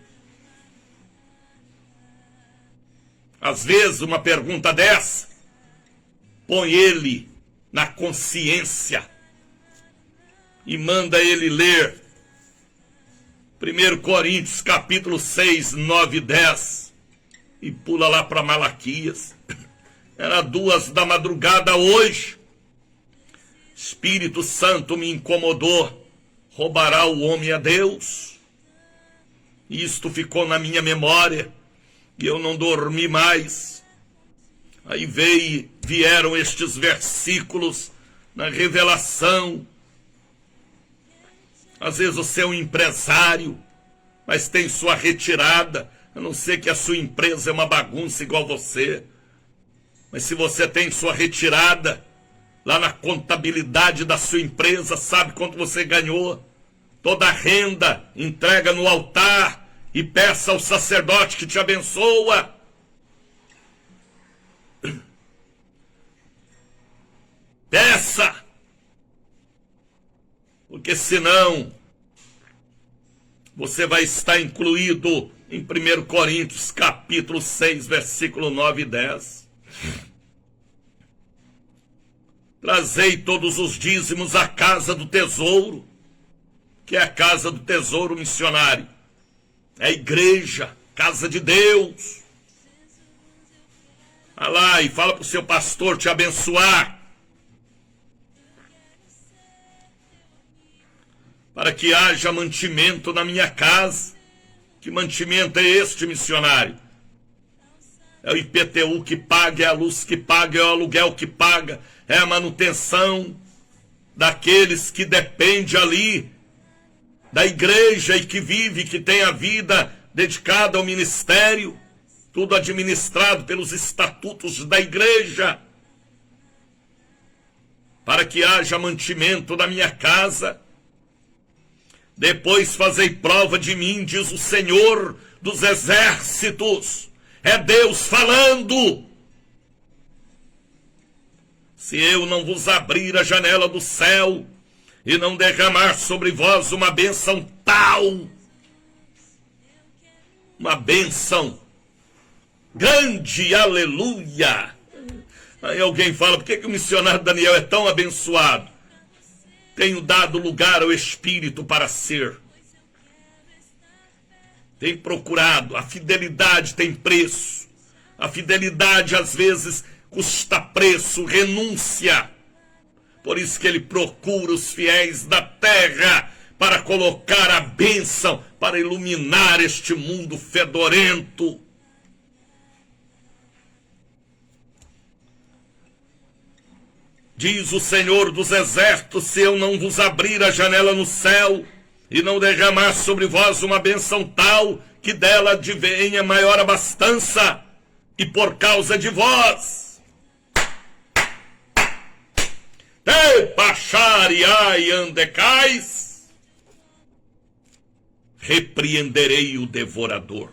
Às vezes uma pergunta dessa põe ele na consciência e manda ele ler 1 Coríntios capítulo 6, 9 e 10 e pula lá para Malaquias. Era 2 da madrugada hoje. Espírito Santo me incomodou. Roubará o homem a Deus? Isto ficou na minha memória e eu não dormi mais. Aí vieram estes versículos na revelação. Às vezes você é um empresário, mas tem sua retirada, a não ser que a sua empresa é uma bagunça igual você. Mas se você tem sua retirada, lá na contabilidade da sua empresa, sabe quanto você ganhou? Toda a renda, entrega no altar e peça ao sacerdote que te abençoa. Peça! Porque senão você vai estar incluído em 1 Coríntios, capítulo 6, versículo 9 e 10. Trazei todos os dízimos à casa do tesouro, que é a casa do tesouro missionário. É a igreja, casa de Deus. Vai lá e fala para o seu pastor te abençoar, para que haja mantimento na minha casa. Que mantimento é este, missionário? É o IPTU que paga, é a luz que paga, é o aluguel que paga, é a manutenção daqueles que dependem ali da igreja e que vive, que tem a vida dedicada ao ministério, tudo administrado pelos estatutos da igreja, para que haja mantimento na minha casa. Depois fazei prova de mim, diz o Senhor dos exércitos. É Deus falando. Se eu não vos abrir a janela do céu e não derramar sobre vós uma bênção tal, uma bênção grande, aleluia. Aí alguém fala, por que o missionário Daniel é tão abençoado? Tenho dado lugar ao Espírito para ser. Tem procurado, a fidelidade tem preço. A fidelidade às vezes custa preço, renúncia. Por isso que ele procura os fiéis da terra para colocar a bênção, para iluminar este mundo fedorento. Diz o Senhor dos exércitos, se eu não vos abrir a janela no céu e não derramar sobre vós uma bênção tal, que dela advenha maior abastança, e por causa de vós, te pachariai andecais, repreenderei o devorador.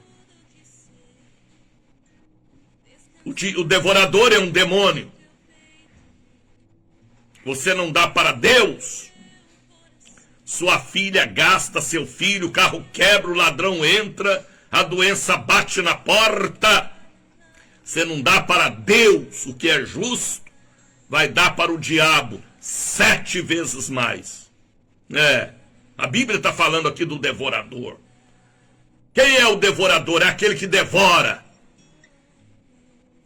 O devorador é um demônio. Você não dá para Deus, sua filha gasta, seu filho, o carro quebra, o ladrão entra, a doença bate na porta. Você não dá para Deus o que é justo, vai dar para o diabo 7 vezes mais. A Bíblia está falando aqui do devorador. Quem é o devorador? É aquele que devora.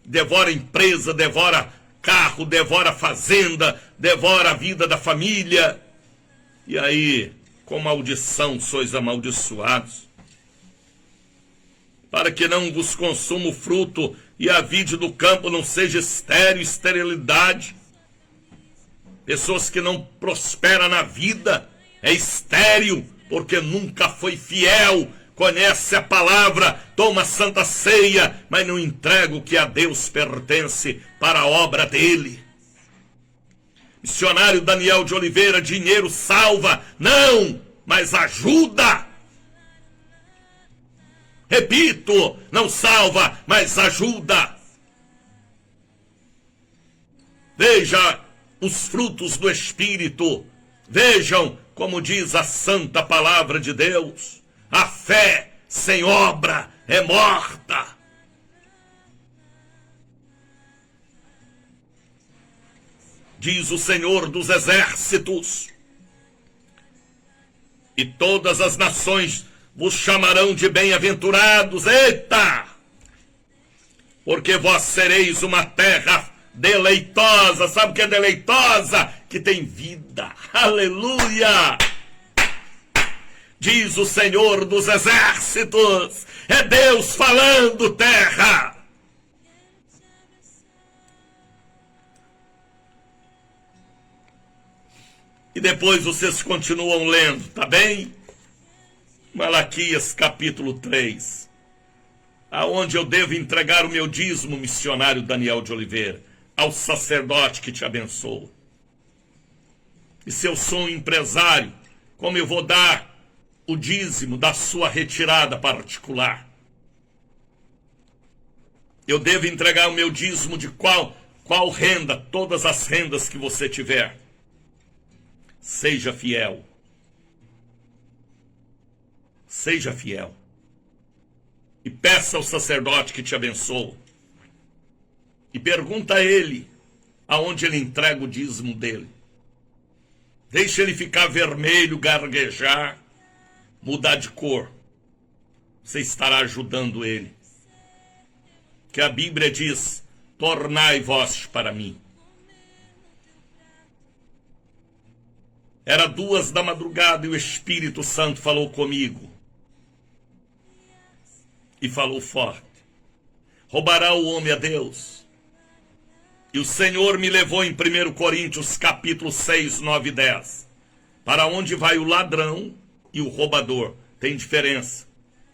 Devora empresa, devora carro, devora fazenda, devora a vida da família. E aí, com maldição sois amaldiçoados, para que não vos consuma o fruto e a vide do campo não seja estéril, esterilidade. Pessoas que não prosperam na vida é estéril, porque nunca foi fiel, conhece a palavra, toma santa ceia, mas não entrega o que a Deus pertence para a obra dele. Missionário Daniel de Oliveira, dinheiro salva? Não, mas ajuda. Repito, não salva, mas ajuda. Veja os frutos do Espírito. Vejam como diz a santa palavra de Deus. A fé sem obra é morta. Diz o Senhor dos exércitos. E todas as nações vos chamarão de bem-aventurados. Eita! Porque vós sereis uma terra deleitosa. Sabe o que é deleitosa? Que tem vida. Aleluia! Diz o Senhor dos exércitos. É Deus falando, terra. E depois vocês continuam lendo, tá bem? Malaquias capítulo 3. Aonde eu devo entregar o meu dízimo, missionário Daniel de Oliveira? Ao sacerdote que te abençoa. E se eu sou um empresário, como eu vou dar o dízimo da sua retirada particular? Eu devo entregar o meu dízimo de qual renda? Todas as rendas que você tiver. Seja fiel. Seja fiel. e peça ao sacerdote que te abençoe. E pergunta a ele aonde ele entrega o dízimo dele. Deixa ele ficar vermelho, gaguejar, mudar de cor. Você estará ajudando ele. Que a Bíblia diz: tornai vós para mim. Era 2 da madrugada e o Espírito Santo falou comigo. E falou forte: roubará o homem a Deus? E o Senhor me levou em 1 Coríntios capítulo 6, 9 e 10. Para onde vai o ladrão e o roubador? Tem diferença?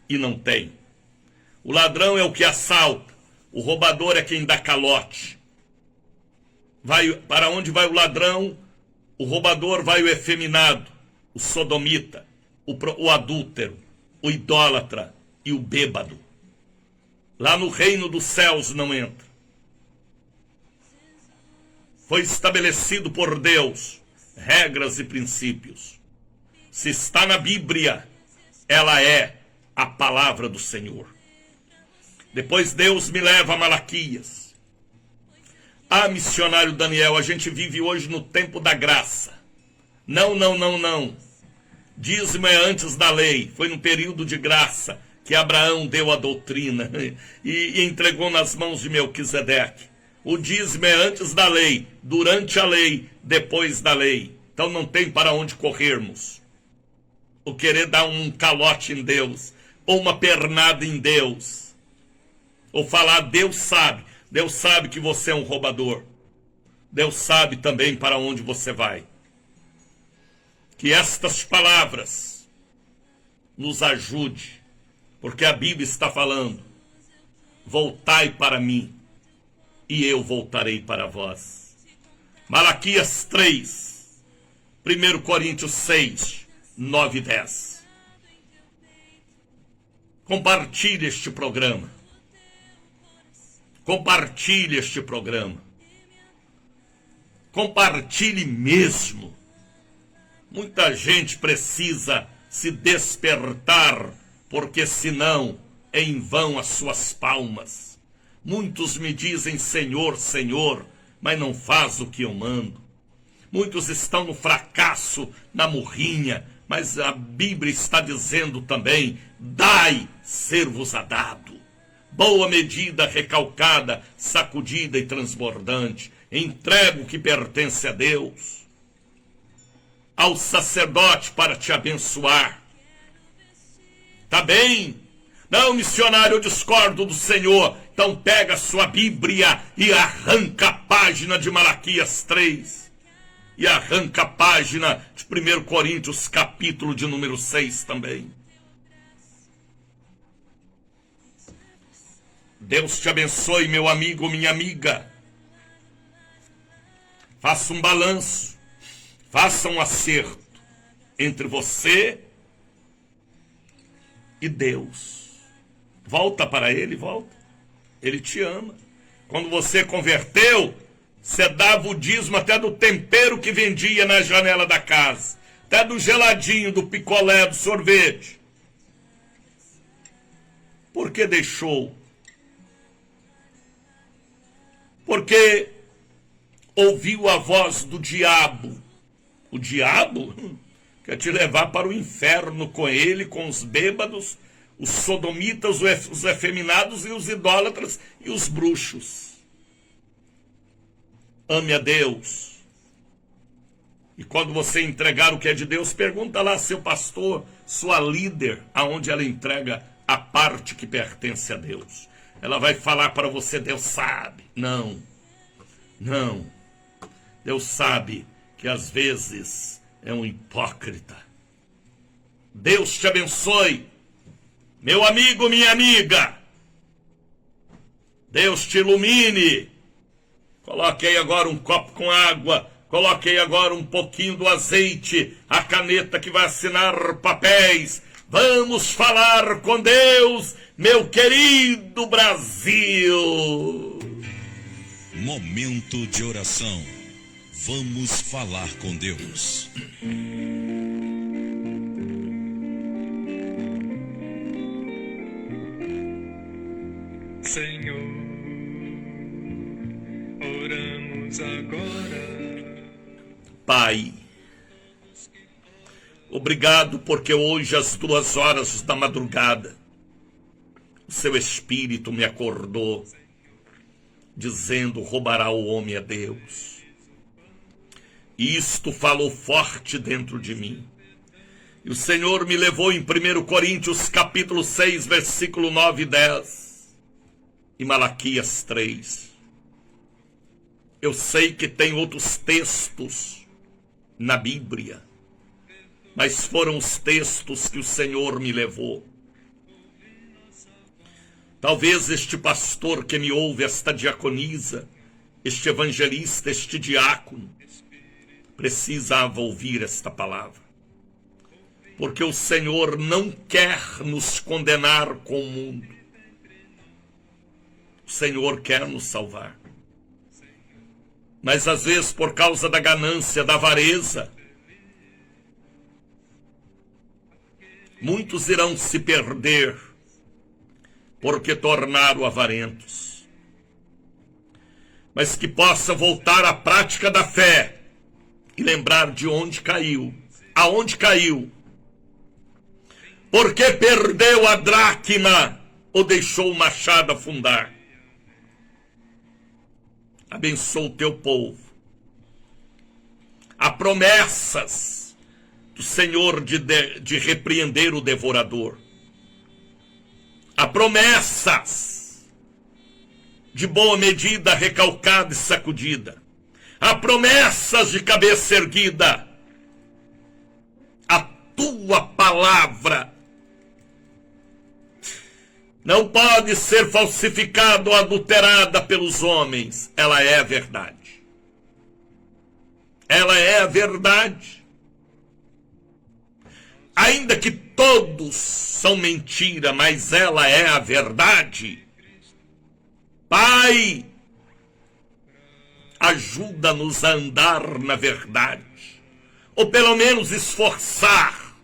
E não tem. O ladrão é o que assalta. O roubador é quem dá calote. Para onde vai o ladrão? O roubador vai o efeminado, o sodomita, o adúltero, o idólatra e o bêbado. Lá no reino dos céus não entra. Foi estabelecido por Deus regras e princípios. Se está na Bíblia, ela é a palavra do Senhor. Depois Deus me leva a Malaquias. Ah, missionário Daniel, a gente vive hoje no tempo da graça. Não. Dízimo é antes da lei. Foi no período de graça que Abraão deu a doutrina e entregou nas mãos de Melquisedeque. O dízimo é antes da lei, durante a lei, depois da lei. Então não tem para onde corrermos. Ou querer dar um calote em Deus, ou uma pernada em Deus. Ou falar: Deus sabe que você é um roubador. Deus sabe também para onde você vai. Que estas palavras nos ajude, porque a Bíblia está falando: voltai para mim, e eu voltarei para vós. Malaquias 3, 1 Coríntios 6, 9 e 10. Compartilhe este programa. Compartilhe este programa. Compartilhe mesmo. Muita gente precisa se despertar, porque senão é em vão as suas palmas. Muitos me dizem: Senhor, Senhor, mas não faz o que eu mando. Muitos estão no fracasso, na murrinha, mas a Bíblia está dizendo também: dai, ser-vos-á dado. Boa medida, recalcada, sacudida e transbordante. Entrega o que pertence a Deus ao sacerdote para te abençoar. Tá bem? Não, missionário, eu discordo do Senhor. Então pega a sua Bíblia e arranca a página de Malaquias 3. E arranca a página de 1 Coríntios, capítulo de número 6 também. Deus te abençoe, meu amigo, minha amiga. Faça um balanço. Faça um acerto entre você e Deus. Volta para Ele, volta. Ele te ama. Quando você converteu, você dava o dízimo até do tempero que vendia na janela da casa. Até do geladinho, do picolé, do sorvete. Por que deixou? Porque ouviu a voz do diabo. O diabo quer te levar para o inferno com ele, com os bêbados, os sodomitas, os efeminados e os idólatras e os bruxos. Ame a Deus. E quando você entregar o que é de Deus, pergunta lá seu pastor, sua líder, aonde ela entrega a parte que pertence a Deus. Ela vai falar para você: Deus sabe. Não. Deus sabe que às vezes é um hipócrita. Deus te abençoe, meu amigo, minha amiga. Deus te ilumine. Coloquei agora um copo com água. Coloquei agora um pouquinho do azeite, a caneta que vai assinar papéis. Vamos falar com Deus, meu querido Brasil. Momento de oração. Vamos falar com Deus. Pai, obrigado porque hoje às 2h da madrugada o seu Espírito me acordou dizendo: roubará o homem a Deus. E isto falou forte dentro de mim. E o Senhor me levou em 1 Coríntios capítulo 6, versículo 9 e 10. E Malaquias 3. Eu sei que tem outros textos na Bíblia, mas foram os textos que o Senhor me levou. Talvez este pastor que me ouve, esta diaconisa, este evangelista, este diácono, precisava ouvir esta palavra. Porque o Senhor não quer nos condenar com o mundo. O Senhor quer nos salvar. Mas às vezes por causa da ganância, da avareza, muitos irão se perder porque tornaram avarentos. Mas que possa voltar à prática da fé e lembrar de onde caiu, aonde caiu, porque perdeu a dracma ou deixou o machado afundar. Abençoa o teu povo. Há promessas do Senhor de repreender o devorador. Há promessas de boa medida, recalcada e sacudida. Há promessas de cabeça erguida. A tua palavra não pode ser falsificada ou adulterada pelos homens. Ela é a verdade. Ela é a verdade. Ainda que todos são mentira, mas ela é a verdade. Pai, ajuda-nos a andar na verdade, ou pelo menos esforçar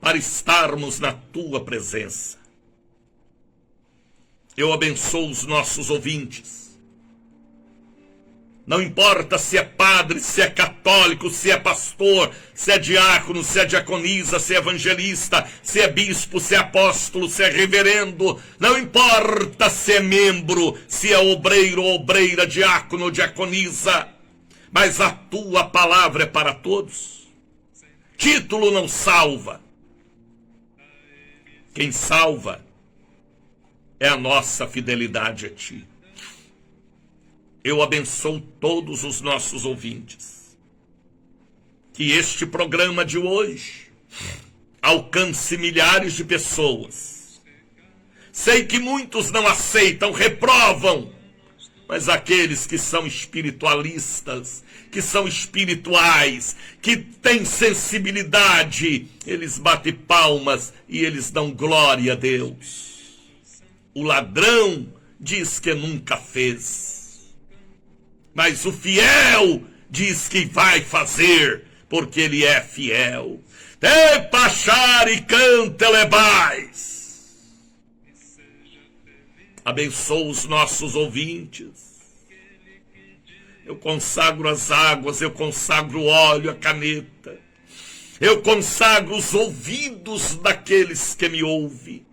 para estarmos na tua presença. Eu abençoo os nossos ouvintes. Não importa se é padre, se é católico, se é pastor, se é diácono, se é diaconisa, se é evangelista, se é bispo, se é apóstolo, se é reverendo. Não importa se é membro, se é obreiro, obreira, diácono, diaconisa. Mas a tua palavra é para todos. Título não salva. Quem salva é a nossa fidelidade a ti. Eu abençoo todos os nossos ouvintes. Que este programa de hoje alcance milhares de pessoas. Sei que muitos não aceitam, reprovam, mas aqueles que são espiritualistas, que são espirituais, que têm sensibilidade, eles batem palmas e eles dão glória a Deus. O ladrão diz que nunca fez. Mas o fiel diz que vai fazer, porque ele é fiel. Te pachar e canta lebais. Abençoa os nossos ouvintes. Eu consagro as águas, eu consagro o óleo, a caneta. Eu consagro os ouvidos daqueles que me ouvem,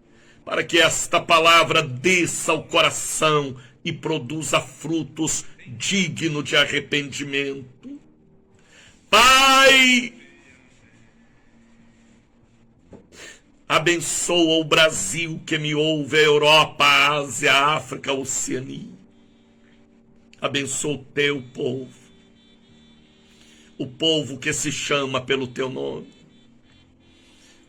para que esta palavra desça ao coração e produza frutos dignos de arrependimento. Pai, abençoa o Brasil que me ouve, a Europa, a Ásia, a África, a Oceania. Abençoa o teu povo, o povo que se chama pelo teu nome.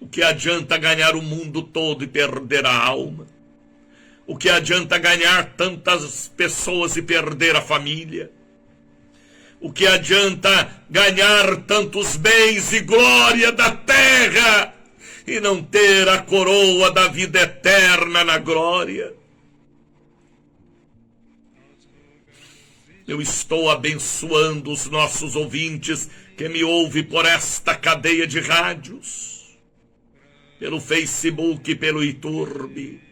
O que adianta ganhar o mundo todo e perder a alma? O que adianta ganhar tantas pessoas e perder a família? O que adianta ganhar tantos bens e glória da terra e não ter a coroa da vida eterna na glória? Eu estou abençoando os nossos ouvintes que me ouvem por esta cadeia de rádios, pelo Facebook, pelo YouTube.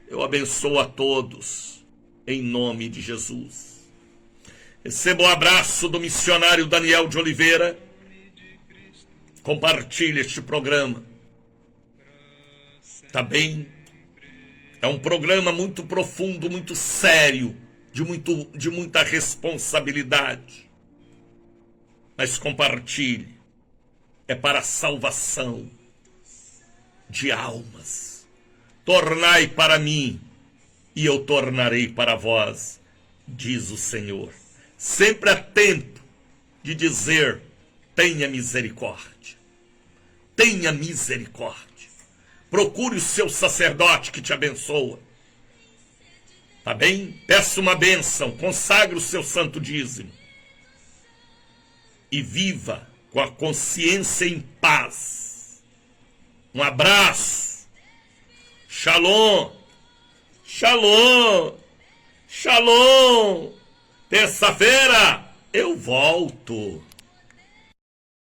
Eu abençoo a todos, em nome de Jesus. Receba o abraço do missionário Daniel de Oliveira. Compartilhe este programa. Tá bem? É um programa muito profundo, muito sério, de muita responsabilidade. Mas compartilhe. É para a salvação de almas. Tornai para mim, e eu tornarei para vós, diz o Senhor. Sempre é tempo de dizer: tenha misericórdia. Tenha misericórdia. Procure o seu sacerdote que te abençoa. Tá bem? Peça uma bênção, consagre o seu santo dízimo. E viva com a consciência em paz. Um abraço. Shalom. Shalom. Shalom. Terça-feira eu volto.